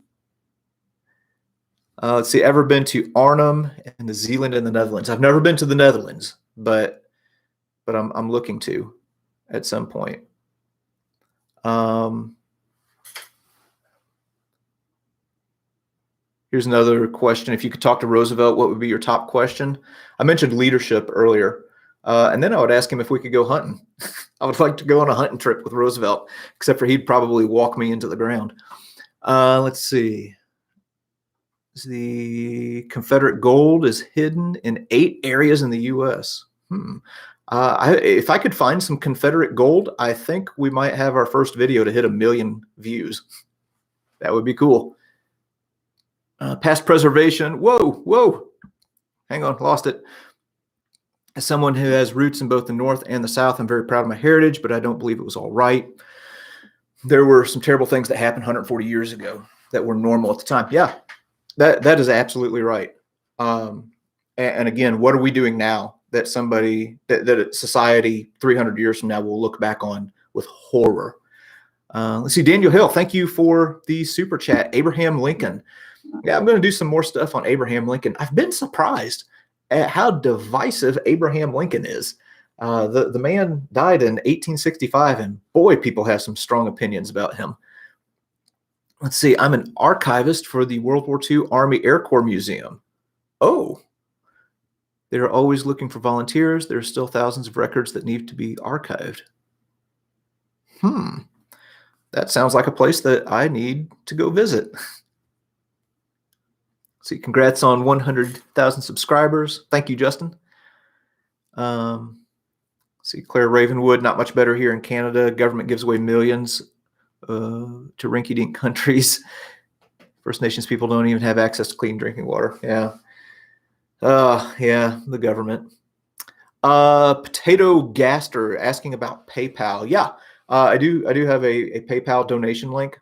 Let's see. Ever been to Arnhem and New Zealand and the Netherlands? I've never been to the Netherlands, but I'm looking to at some point. Here's another question. If you could talk to Roosevelt, what would be your top question? I mentioned leadership earlier, and then I would ask him if we could go hunting. I would like to go on a hunting trip with Roosevelt, except for he'd probably walk me into the ground. Let's see. The Confederate gold is hidden in 8 areas in the U.S. If I could find some Confederate gold, I think we might have our first video to hit 1 million views. That would be cool. Past preservation. Whoa. Hang on, lost it. As someone who has roots in both the North and the South, I'm very proud of my heritage, but I don't believe it was all right. There were some terrible things that happened 140 years ago that were normal at the time. Yeah, that is absolutely right. And again, what are we doing now that that society 300 years from now will look back on with horror? Let's see, Daniel Hill, thank you for the super chat. Abraham Lincoln. Yeah, I'm going to do some more stuff on Abraham Lincoln. I've been surprised at how divisive Abraham Lincoln is. The man died in 1865, and boy, people have some strong opinions about him. Let's see, I'm an archivist for the World War II Army Air Corps Museum. Oh, they're always looking for volunteers. There are still thousands of records that need to be archived. That sounds like a place that I need to go visit. See, congrats on 100,000 subscribers. Thank you, Justin. See, Claire Ravenwood, not much better here in Canada. Government gives away millions to rinky-dink countries. First Nations people don't even have access to clean drinking water. Yeah. Yeah, the government. Potato Gaster asking about PayPal. Yeah, I do have a PayPal donation link.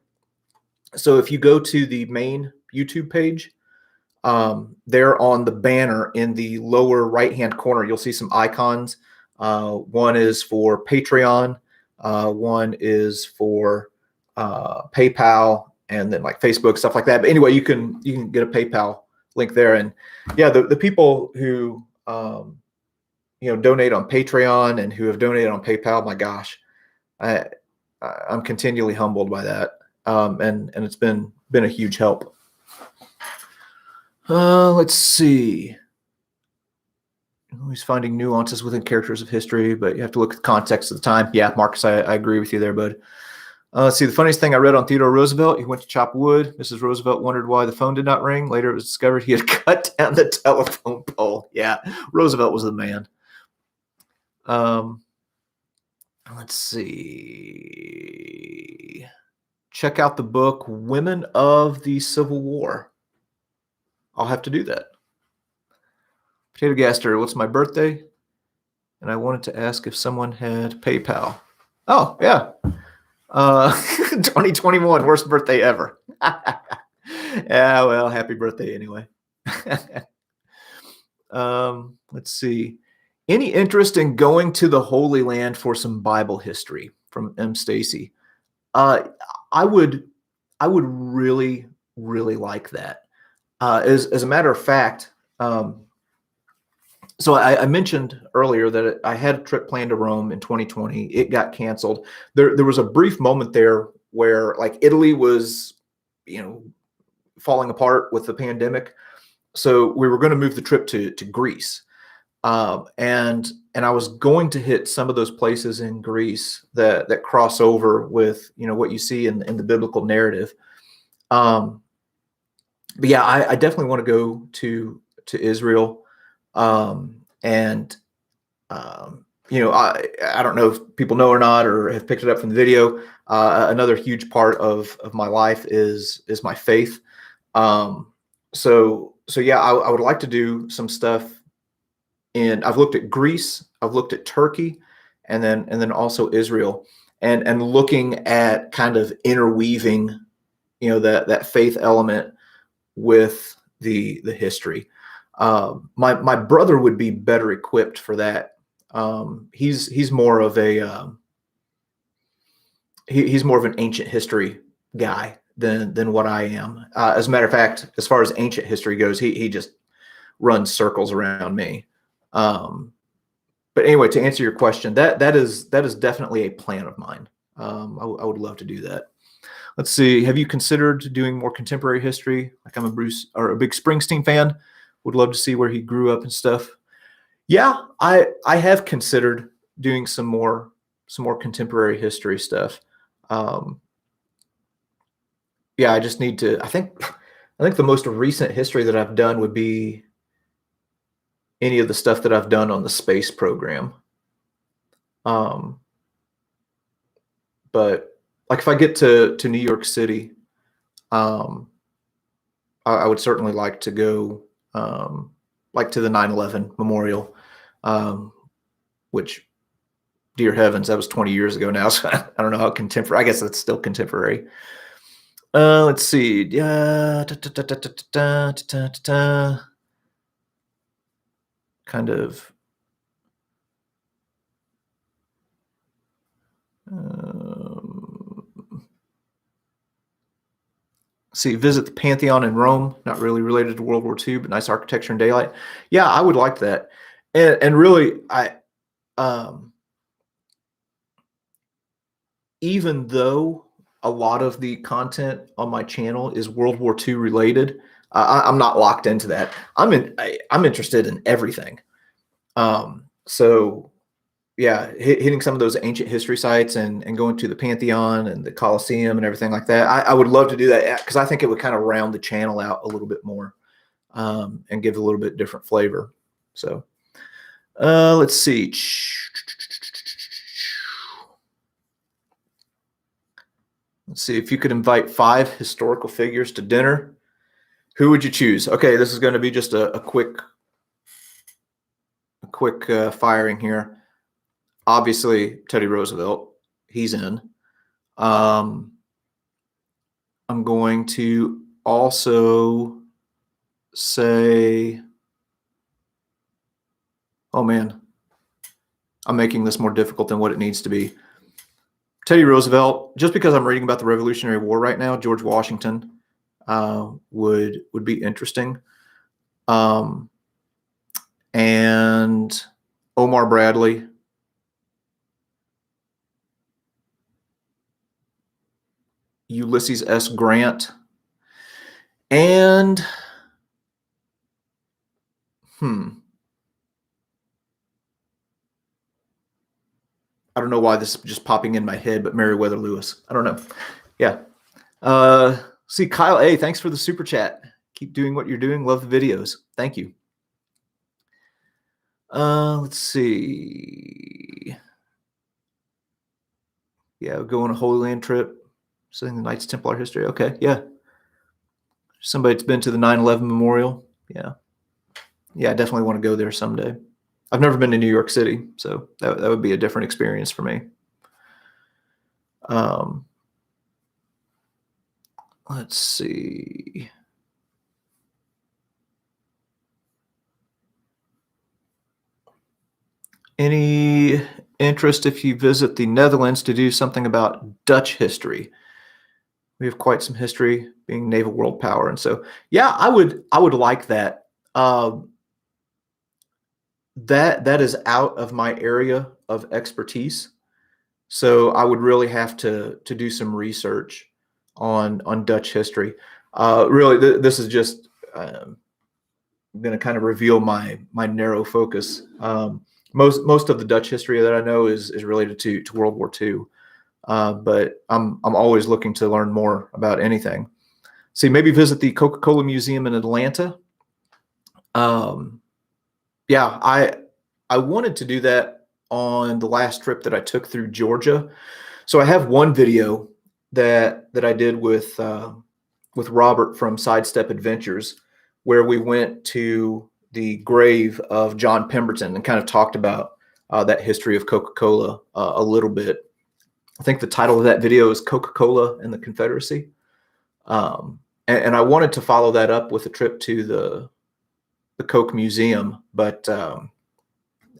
So if you go to the main YouTube page, there on the banner in the lower right-hand corner, you'll see some icons. One is for Patreon, one is for PayPal, and then like Facebook, stuff like that. But anyway, you can get a PayPal link there. And yeah, the people who donate on Patreon and who have donated on PayPal, my gosh, I'm continually humbled by that. And it's been a huge help. Let's see. Always finding nuances within characters of history, but you have to look at the context of the time. Yeah, Marcus, I agree with you there, bud. Let's see. The funniest thing I read on Theodore Roosevelt, he went to chop wood. Mrs. Roosevelt wondered why the phone did not ring. Later, it was discovered he had cut down the telephone pole. Yeah, Roosevelt was the man. Let's see. Check out the book, Women of the Civil War. I'll have to do that. Potato Gaster, what's my birthday? And I wanted to ask if someone had PayPal. Oh, yeah. 2021, worst birthday ever. Yeah, well, happy birthday anyway. Let's see. Any interest in going to the Holy Land for some Bible history? From M. Stacy. I would really, really like that. As a matter of fact, so I mentioned earlier that I had a trip planned to Rome in 2020. It got canceled. There was a brief moment there where like Italy was, falling apart with the pandemic. So we were going to move the trip to Greece. And I was going to hit some of those places in Greece that cross over with, what you see in the biblical narrative. But yeah, I definitely want to go to Israel. I don't know if people know or not, or have picked it up from the video. Another huge part of my life is my faith. So yeah, I would like to do some stuff. And I've looked at Greece, I've looked at Turkey, and then also Israel, and looking at kind of interweaving, that faith element with the history. My brother would be better equipped for that. He's more of an ancient history guy than what I am. As a matter of fact, as far as ancient history goes, he just runs circles around me. But anyway, to answer your question, that is definitely a plan of mine. I would love to do that. Let's see. Have you considered doing more contemporary history? Like I'm a big Springsteen fan. Would love to see where he grew up and stuff. Yeah, I have considered doing some more contemporary history stuff. Yeah, I just need to. I think I think the most recent history that I've done would be any of the stuff that I've done on the space program. But like if I get to New York City, I would certainly like to go like to the 9/11 memorial, which, dear heavens, that was 20 years ago now. So I don't know how contemporary. I guess that's still contemporary. Let's see. Kind of. See, visit the Pantheon in Rome. Not really related to World War II, but nice architecture and daylight. Yeah, I would like that. And really, even though a lot of the content on my channel is World War II related, I'm not locked into that. I'm interested in everything. So yeah, hitting some of those ancient history sites and going to the Pantheon and the Colosseum and everything like that. I would love to do that because I think it would kind of round the channel out a little bit more, and give a little bit different flavor. So let's see. Let's see, if you could invite 5 historical figures to dinner, who would you choose? Okay, this is going to be just a quick firing here. Obviously, Teddy Roosevelt, he's in. I'm going to also say, oh man, I'm making this more difficult than what it needs to be. Teddy Roosevelt, just because I'm reading about the Revolutionary War right now. George Washington would be interesting. And Omar Bradley. Ulysses S. Grant. And I don't know why this is just popping in my head, but Meriwether Lewis. I don't know. Yeah. See, Kyle A., thanks for the super chat. Keep doing what you're doing. Love the videos. Thank you. Let's see. Yeah, go on a Holy Land trip. Studying the Knights Templar history. Okay, yeah. Somebody that's been to the 9/11 memorial. Yeah. Yeah, I definitely want to go there someday. I've never been to New York City, so that would be a different experience for me. Let's see. Any interest if you visit the Netherlands to do something about Dutch history? We have quite some history, being naval world power, and so yeah, I would like that. That is out of my area of expertise, so I would really have to do some research on Dutch history. Really, this is just going to kind of reveal my narrow focus. Most of the Dutch history that I know is related to World War II, but I'm always looking to learn more about anything. See, maybe visit the Coca-Cola Museum in Atlanta. Yeah, I wanted to do that on the last trip that I took through Georgia. So I have one video that I did with Robert from Sidestep Adventures, where we went to the grave of John Pemberton and kind of talked about that history of Coca-Cola a little bit. I think the title of that video is Coca-Cola and the Confederacy. And I wanted to follow that up with a trip to the Coke Museum, but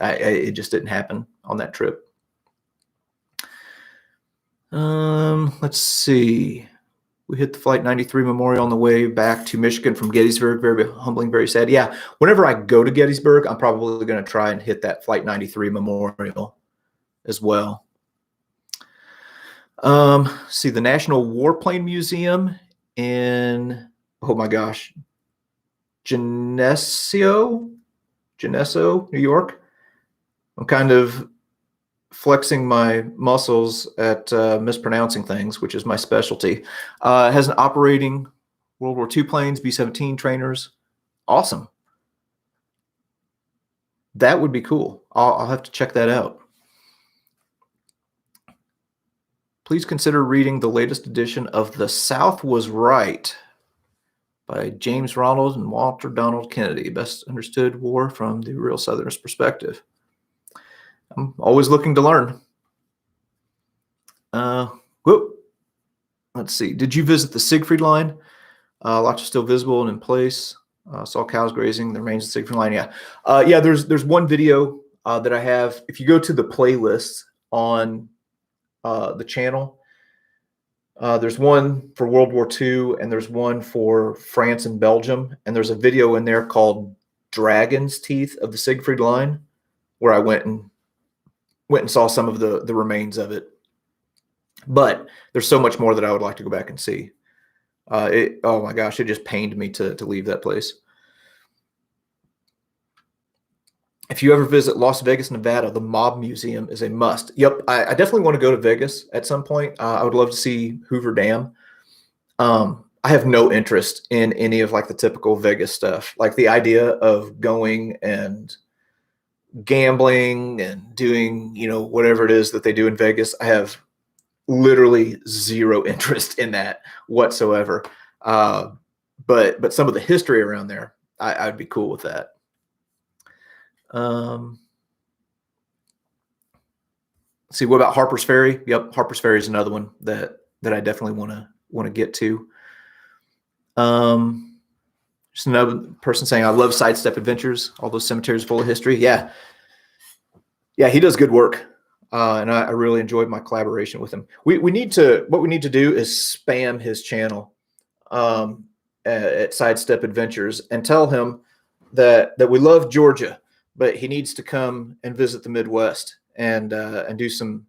it just didn't happen on that trip. Let's see. We hit the Flight 93 memorial on the way back to Michigan from Gettysburg. Very humbling, very sad. Yeah, whenever I go to Gettysburg, I'm probably going to try and hit that Flight 93 memorial as well. See, the National Warplane Museum in, oh my gosh, Geneseo, New York. I'm kind of flexing my muscles at mispronouncing things, which is my specialty. Has an operating World War II planes, B-17 trainers. Awesome. That would be cool. I'll have to check that out. Please consider reading the latest edition of The South Was Right by James Ronald and Walter Donald Kennedy, best understood war from the real Southerners' perspective. I'm always looking to learn. Let's see. Did you visit the Siegfried Line? Lots are still visible and in place. Saw cows grazing. The remains of the Siegfried Line. Yeah. Yeah. There's one video that I have. If you go to the playlist on the channel, there's one for World War II and there's one for France and Belgium. And there's a video in there called Dragon's Teeth of the Siegfried Line, where I went and saw some of the remains of it. But there's so much more that I would like to go back and see. Oh my gosh, it just pained me to leave that place. If you ever visit Las Vegas, Nevada, the Mob Museum is a must. Yep, I definitely want to go to Vegas at some point. I would love to see Hoover Dam. I have no interest in any of like the typical Vegas stuff. Like the idea of going and gambling and doing, whatever it is that they do in Vegas. I have literally zero interest in that whatsoever. But some of the history around there, I'd be cool with that. Let's see, what about Harper's Ferry? Yep, Harper's Ferry is another one that I definitely want to get to. Just another person saying, I love Sidestep Adventures, all those cemeteries full of history. Yeah, he does good work. And I really enjoyed my collaboration with him. What we need to do is spam his channel at Sidestep Adventures and tell him that we love Georgia, but he needs to come and visit the Midwest and do some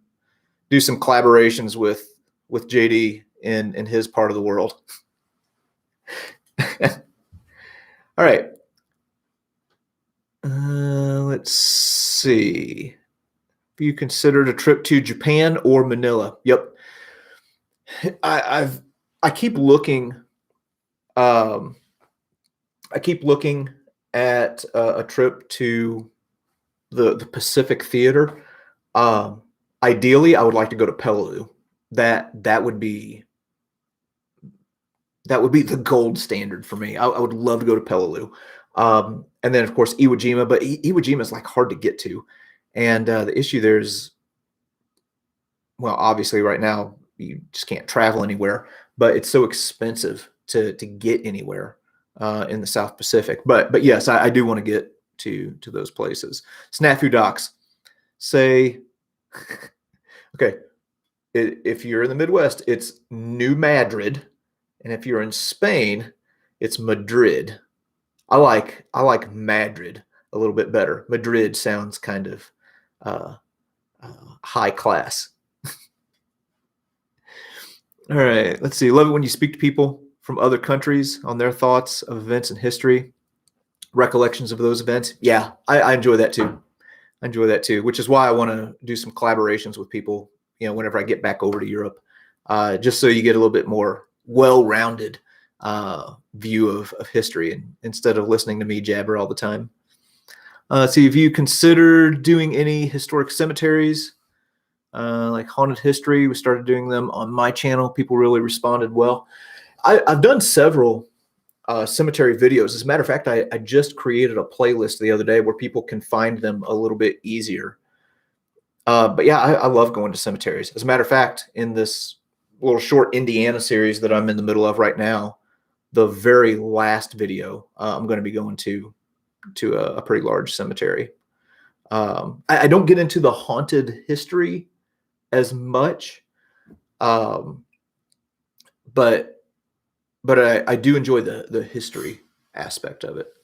collaborations with JD in his part of the world. All right. Let's see. Have you considered a trip to Japan or Manila? Yep. I keep looking. I keep looking at a trip to the Pacific Theater. Ideally, I would like to go to Peleliu. That would be the gold standard for me. I would love to go to Peleliu. And then of course Iwo Jima, but Iwo Jima is like hard to get to. And the issue there is, well, obviously right now you just can't travel anywhere, but it's so expensive to get anywhere in the South Pacific. But yes, I do want to get to those places. Snafu Docs say, okay, if you're in the Midwest, it's New Madrid, and if you're in Spain, it's Madrid. I like Madrid a little bit better. Madrid sounds kind of high class. All right, let's see. Love it when you speak to people from other countries on their thoughts of events in history, recollections of those events. Yeah, I enjoy that too. I enjoy that too, which is why I want to do some collaborations with people, whenever I get back over to Europe, just so you get a little bit more well-rounded view of history, and instead of listening to me jabber all the time. See, if you considered doing any historic cemeteries, like haunted history, we started doing them on my channel. People really responded well. I've done several cemetery videos. As a matter of fact, I just created a playlist the other day where people can find them a little bit easier. But yeah, I love going to cemeteries. As a matter of fact, in this little short Indiana series that I'm in the middle of right now, the very last video, I'm going to be going to a pretty large cemetery. I don't get into the haunted history as much, but I do enjoy the history aspect of it.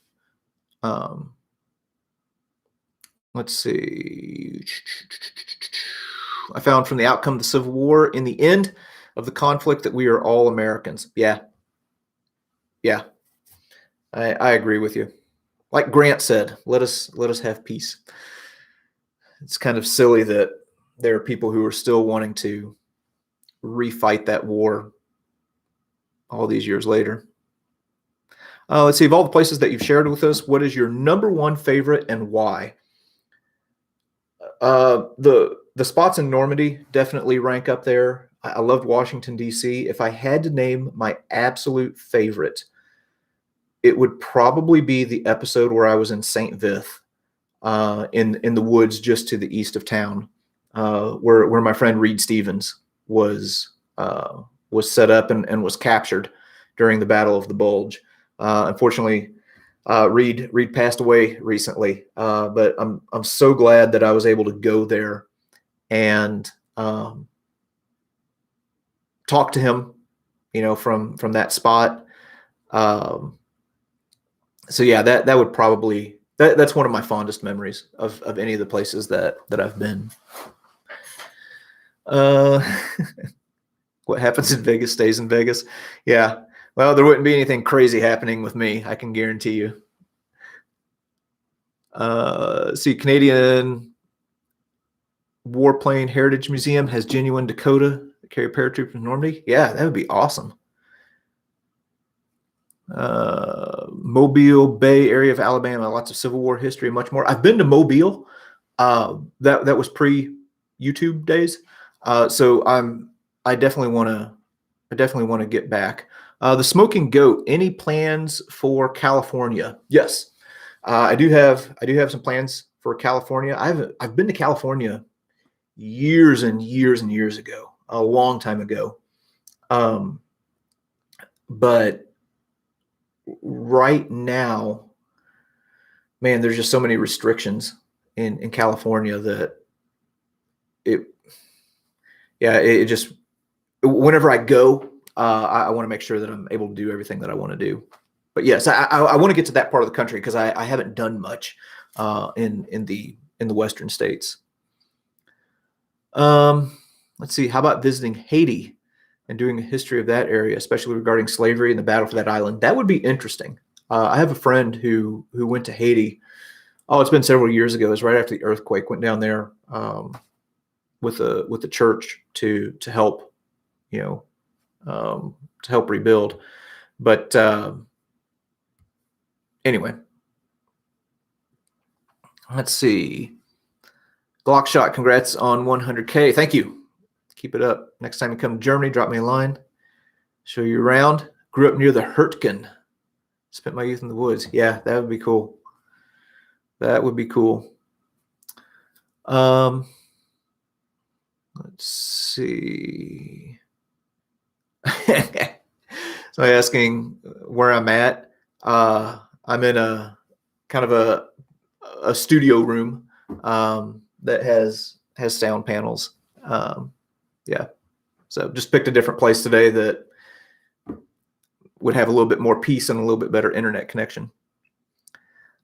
Let's see. I found from the outcome of the Civil War, in the end of the conflict, that we are all Americans. Yeah. I agree with you. Like Grant said, let us have peace. It's kind of silly that there are people who are still wanting to refight that war all these years later. Let's see, of all the places that you've shared with us, what is your number one favorite and why? The spots in Normandy definitely rank up there. I loved Washington, D.C. If I had to name my absolute favorite, it would probably be the episode where I was in St. Vith, in the woods just to the east of town, where my friend Reed Stevens was set up and was captured during the Battle of the Bulge. Unfortunately, Reed passed away recently, but I'm so glad that I was able to go there and talk to him, from that spot. So yeah, that would probably that's one of my fondest memories of any of the places that I've been. What happens in Vegas stays in Vegas. Yeah. Well, there wouldn't be anything crazy happening with me, I can guarantee you. See, Canadian Warplane Heritage Museum has genuine Dakota carry paratroopers in Normandy. Yeah, that would be awesome. Mobile Bay area of Alabama, lots of Civil War history and much more. I've been to Mobile. That was pre-YouTube days. So I definitely want to get back. The Smoking Goat. Any plans for California? Yes, I do have some plans for California. I've been to California years and years and years ago, a long time ago. But right now, man, there's just so many restrictions in California that it just, whenever I go, I want to make sure that I'm able to do everything that I want to do. But yes, I want to get to that part of the country because I haven't done much in the Western states. Let's see. How about visiting Haiti and doing a history of that area, especially regarding slavery and the battle for that island? That would be interesting. I have a friend who went to Haiti. Oh, it's been several years ago. It was right after the earthquake. Went down there with the church to help, to help rebuild. But anyway, let's see. Glockshot, congrats on 100K. Thank you. Keep it up. Next time you come to Germany, drop me a line. Show you around. Grew up near the Hurtgen. Spent my youth in the woods. Yeah, that would be cool. That would be cool. Let's see. So asking where I'm at. I'm in a kind of a studio room that has sound panels. Yeah. So just picked a different place today that would have a little bit more peace and a little bit better internet connection.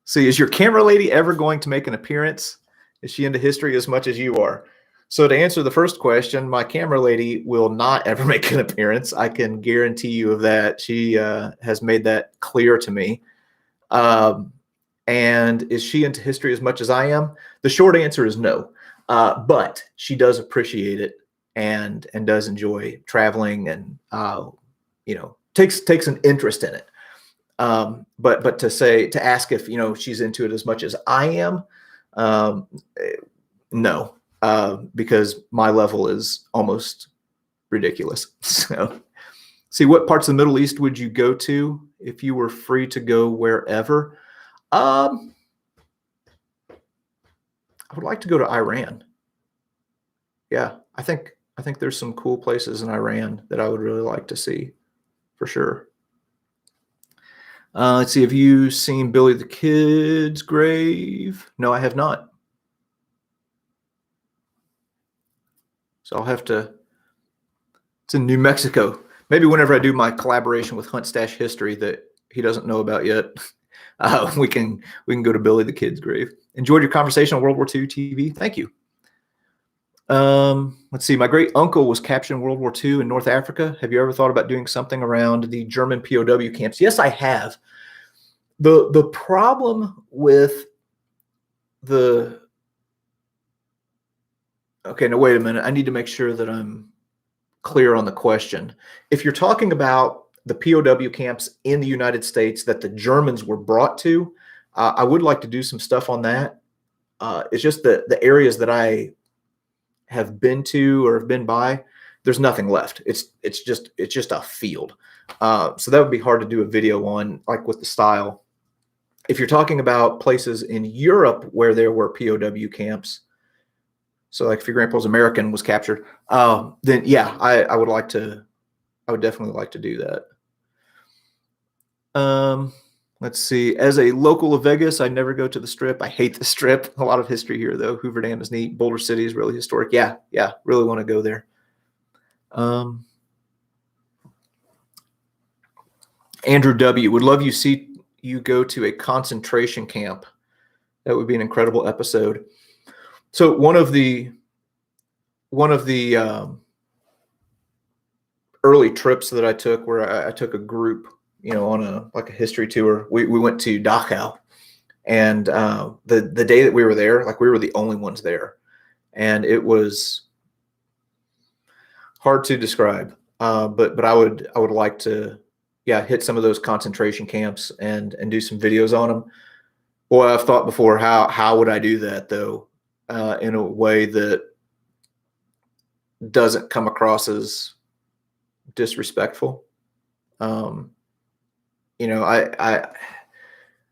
See, is your camera lady ever going to make an appearance? Is she into history as much as you are? So to answer the first question, my camera lady will not ever make an appearance. I can guarantee you of that. She has made that clear to me. And is she into history as much as I am? The short answer is no. But she does appreciate it and does enjoy traveling and takes an interest in it. But to ask if she's into it as much as I am, no, because my level is almost ridiculous. So, see, what parts of the Middle East would you go to if you were free to go wherever? I would like to go to Iran. Yeah, I think there's some cool places in Iran that I would really like to see, for sure. Let's see. Have you seen Billy the Kid's grave? No, I have not. So I'll have to. It's in New Mexico. Maybe whenever I do my collaboration with Hunt Stash History that he doesn't know about yet, we can go to Billy the Kid's grave. Enjoyed your conversation on World War II TV. Thank you. Let's see. My great uncle was captured in World War II in North Africa. Have you ever thought about doing something around the German POW camps? Yes, I have. The problem with okay, now wait a minute. I need to make sure that I'm clear on the question. If you're talking about the POW camps in the United States that the Germans were brought to. I would like to do some stuff on that. It's just the areas that I have been to or have been by, there's nothing left. It's just a field. So that would be hard to do a video on, like with the style. If you're talking about places in Europe where there were POW camps, so like if your grandpa's American was captured, then yeah, I would definitely like to do that. Let's see. As a local of Vegas, I never go to the Strip. I hate the Strip. A lot of history here, though. Hoover Dam is neat. Boulder City is really historic. Yeah, really want to go there. Andrew W. would love see you go to a concentration camp. That would be an incredible episode. So one of the early trips that I took, where I took a group, on a history tour, we went to Dachau, and the day that we were there, like we were the only ones there, and it was hard to describe. But I would like to, hit some of those concentration camps and do some videos on them. Boy, I've thought before, how would I do that though, in a way that doesn't come across as disrespectful. I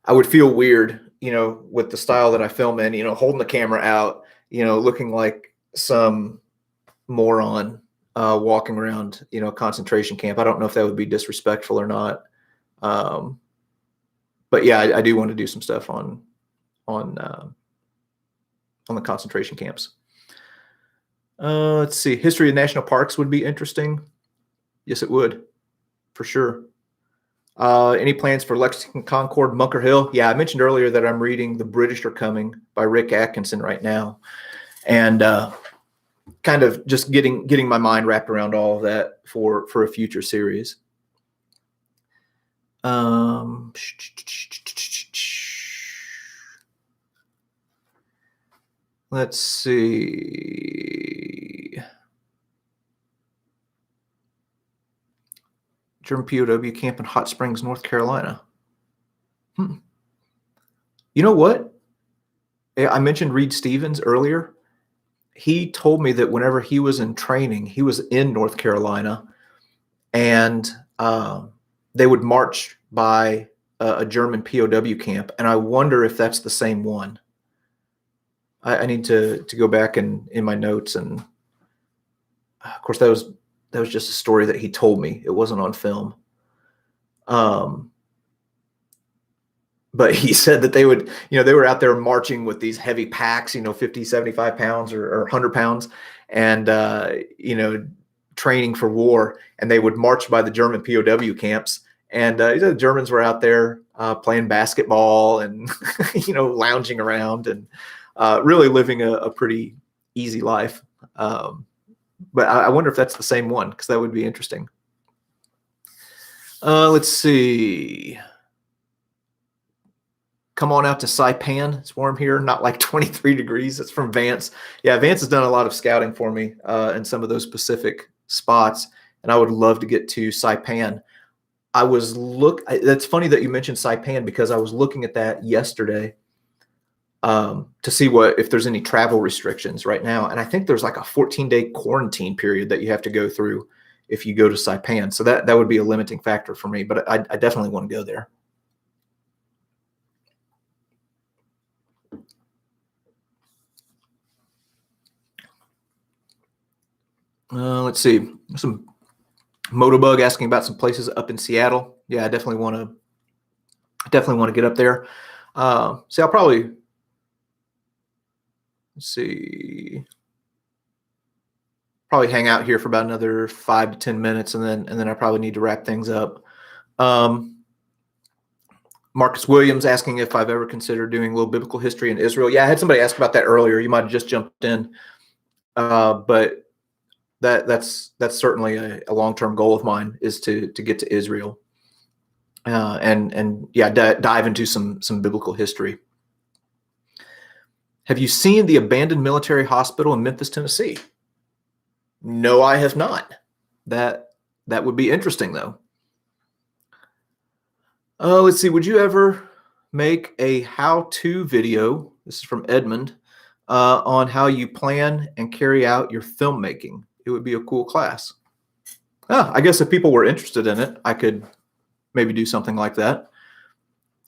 would feel weird, with the style that I film in, holding the camera out, looking like some moron walking around, concentration camp. I don't know if that would be disrespectful or not. But yeah, I do want to do some stuff on the concentration camps. Let's see. History of national parks would be interesting. Yes, it would, for sure. Any plans for Lexington, Concord, Bunker Hill? Yeah, I mentioned earlier that I'm reading The British Are Coming by Rick Atkinson right now, and kind of just getting my mind wrapped around all of that for a future series. Let's see. German POW camp in Hot Springs, North Carolina. You know what? I mentioned Reed Stevens earlier. He told me that whenever he was in training, he was in North Carolina, and they would march by a German POW camp. And I wonder if that's the same one. I need to go back in my notes, and of course that was just a story that he told me. It wasn't on film. But he said that they would, they were out there marching with these heavy packs, 50, 75 pounds or 100 pounds, and, training for war. And they would march by the German POW camps. And the Germans were out there playing basketball and, lounging around and really living a pretty easy life. But I wonder if that's the same one, because that would be interesting. Let's see. Come on out to Saipan. It's warm here, not like 23 degrees. It's from Vance. Yeah, Vance has done a lot of scouting for me in some of those specific spots, and I would love to get to Saipan. That's funny that you mentioned Saipan, because I was looking at that yesterday to see if there's any travel restrictions right now. And I think there's like a 14-day quarantine period that you have to go through if you go to Saipan. So that would be a limiting factor for me, but I definitely want to go there. Let's see. Some Motobug asking about some places up in Seattle. Yeah, I definitely want to get up there. So I'll probably, let's see, probably hang out here for about another 5 to 10 minutes, and then I probably need to wrap things up. Marcus Williams asking if I've ever considered doing a little biblical history in Israel. Yeah, I had somebody ask about that earlier. You might have just jumped in, but that's certainly a long-term goal of mine, is to get to Israel, and dive into some biblical history. Have you seen the abandoned military hospital in Memphis, Tennessee? No, I have not. That would be interesting, though. Let's see. Would you ever make a how-to video? This is from Edmund on how you plan and carry out your filmmaking. It would be a cool class. I guess if people were interested in it, I could maybe do something like that.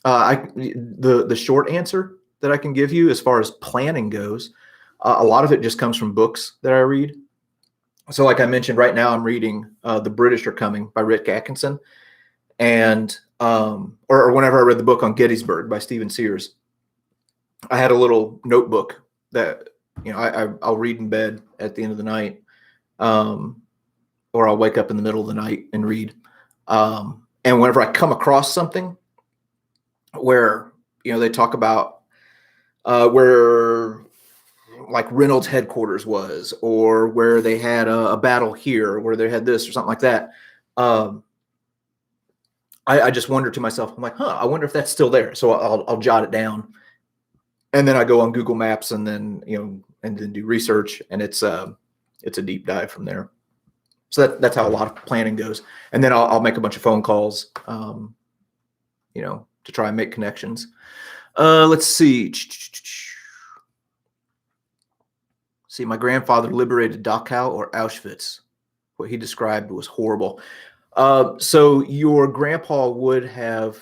The short answer that I can give you as far as planning goes, a lot of it just comes from books that I read. So like I mentioned, right now I'm reading The British Are Coming by Rick Atkinson. And or whenever I read the book on Gettysburg by Stephen Sears, I had a little notebook that, I'll read in bed at the end of the night, or I'll wake up in the middle of the night and read. And whenever I come across something where, they talk about where like Reynolds headquarters was, or where they had a battle here, or where they had this or something like that, I just wonder to myself, I'm like, I wonder if that's still there. So I'll jot it down, and then I go on Google Maps, and then and then do research, and it's a deep dive from there. So that's how a lot of planning goes. And then I'll make a bunch of phone calls, to try and make connections. Let's see. See, my grandfather liberated Dachau or Auschwitz. What he described was horrible. So your grandpa would have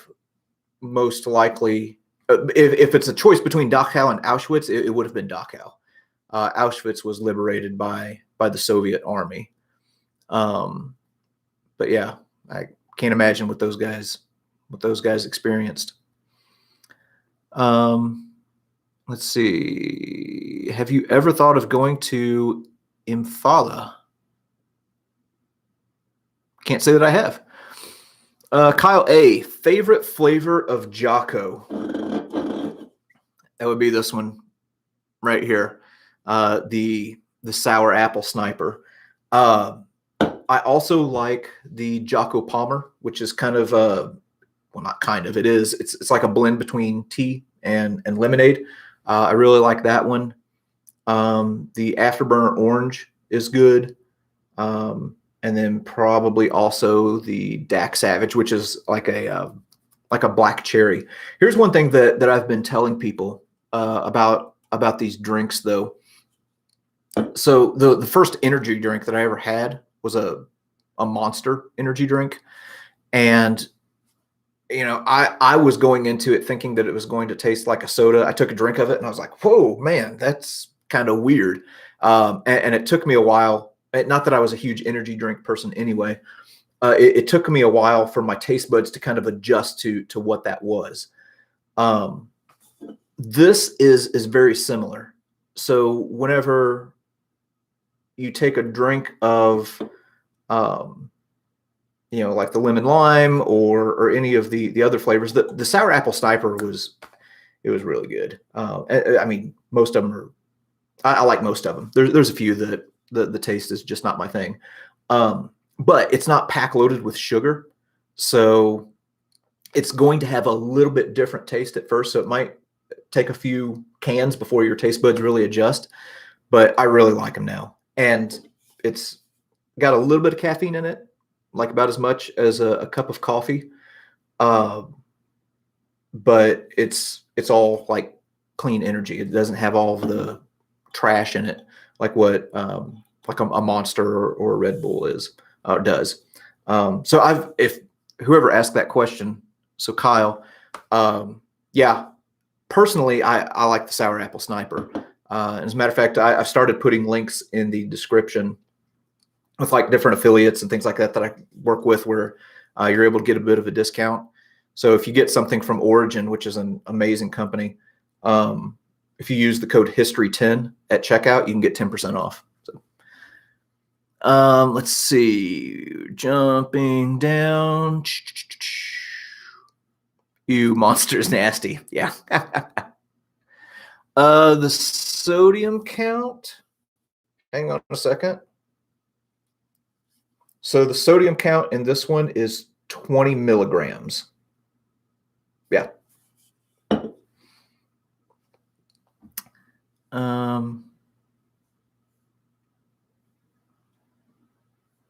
most likely, if it's a choice between Dachau and Auschwitz, it would have been Dachau. Auschwitz was liberated by the Soviet army. But yeah, I can't imagine what those guys experienced. Let's see. Have you ever thought of going to Imphala? Can't say that I have. Kyle A, favorite flavor of Jocko? That would be this one right here, the sour apple sniper. I also like the Jocko Palmer, which is kind of well, not kind of, it is. It's like a blend between tea and lemonade. I really like that one. The Afterburner Orange is good. And then probably also the Dak Savage, which is like a black cherry. Here's one thing that I've been telling people about these drinks, though. So the first energy drink that I ever had was a Monster energy drink, and I was going into it thinking that it was going to taste like a soda. I took a drink of it and I was like, whoa, man, that's kind of weird. And it took me a while. Not that I was a huge energy drink person anyway. It took me a while for my taste buds to kind of adjust to what that was. This is very similar. So whenever you take a drink of, like the lemon lime or any of the other flavors, the sour apple sniper was really good. I mean, most of them are. I like most of them. There's a few that the taste is just not my thing. But it's not pack loaded with sugar, so it's going to have a little bit different taste at first. So it might take a few cans before your taste buds really adjust. But I really like them now, and it's got a little bit of caffeine in it, like about as much as a cup of coffee. But it's all like clean energy. It doesn't have all of the trash in it, like what like a Monster or a Red Bull does. So if whoever asked that question, so Kyle, yeah, personally, I like the sour apple sniper. As a matter of fact, I've started putting links in the description with like different affiliates and things like that I work with, where you're able to get a bit of a discount. So if you get something from Origin, which is an amazing company, if you use the code history10 at checkout, you can get 10% off. So, let's see, jumping down. You monster's nasty. Yeah. The sodium count. Hang on a second. So the sodium count in this one is 20 milligrams. Yeah.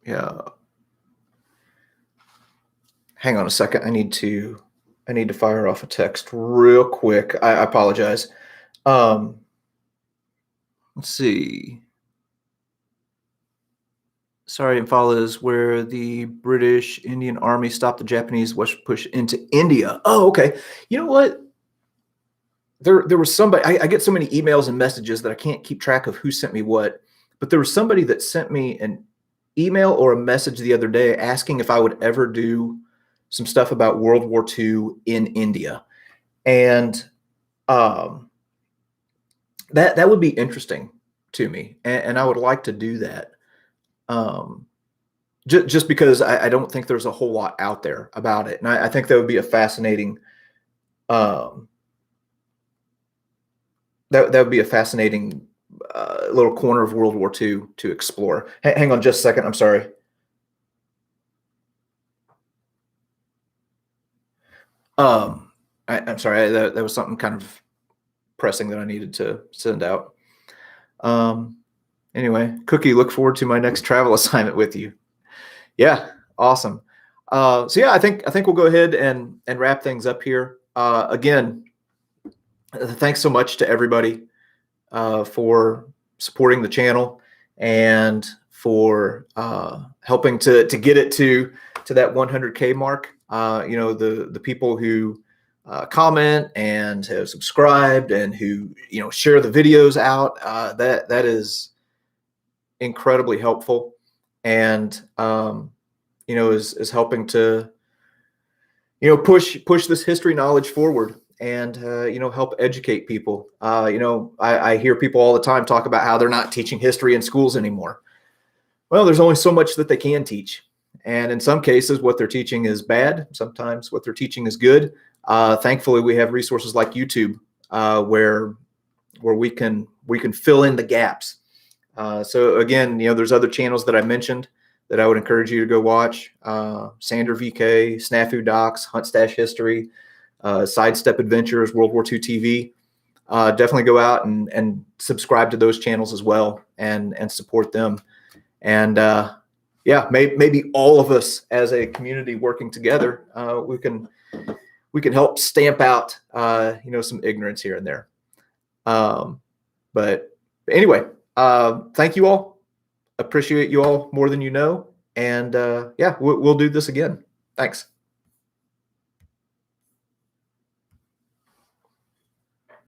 Yeah. Hang on a second. I need to I need to fire off a text real quick. I apologize. Um, let's see. Sorry, Impala is where the British Indian Army stopped the Japanese West push into India. Oh, okay. You know what? There was somebody. I get so many emails and messages that I can't keep track of who sent me what. But there was somebody that sent me an email or a message the other day asking if I would ever do some stuff about World War II in India, and um, that would be interesting to me, and I would like to do that. Um, just because I don't think there's a whole lot out there about it, and I think that would be a fascinating um, that would be a fascinating little corner of World War II to explore. Hang on just a second. I'm sorry. I'm sorry. That was something kind of pressing that I needed to send out. Um, anyway, Cookie, look forward to my next travel assignment with you. Yeah, awesome. So yeah, I think we'll go ahead and wrap things up here. Again, thanks so much to everybody for supporting the channel and for helping to get it to that 100K mark. You know, the people who comment and have subscribed and who share the videos out, that is incredibly helpful, and is helping to push this history knowledge forward, and help educate people. I hear people all the time talk about how they're not teaching history in schools anymore. Well, there's only so much that they can teach, and in some cases what they're teaching is bad. Sometimes what they're teaching is good. Thankfully, we have resources like YouTube where we can fill in the gaps. So again, there's other channels that I mentioned that I would encourage you to go watch. Sander VK, Snafu Docs, Hunt Stash History, Sidestep Adventures, World War II TV. Definitely go out and subscribe to those channels as well, and support them. And yeah, maybe all of us as a community working together, we can help stamp out some ignorance here and there. But anyway, thank you all. Appreciate you all more than you know. And yeah, we'll do this again. Thanks.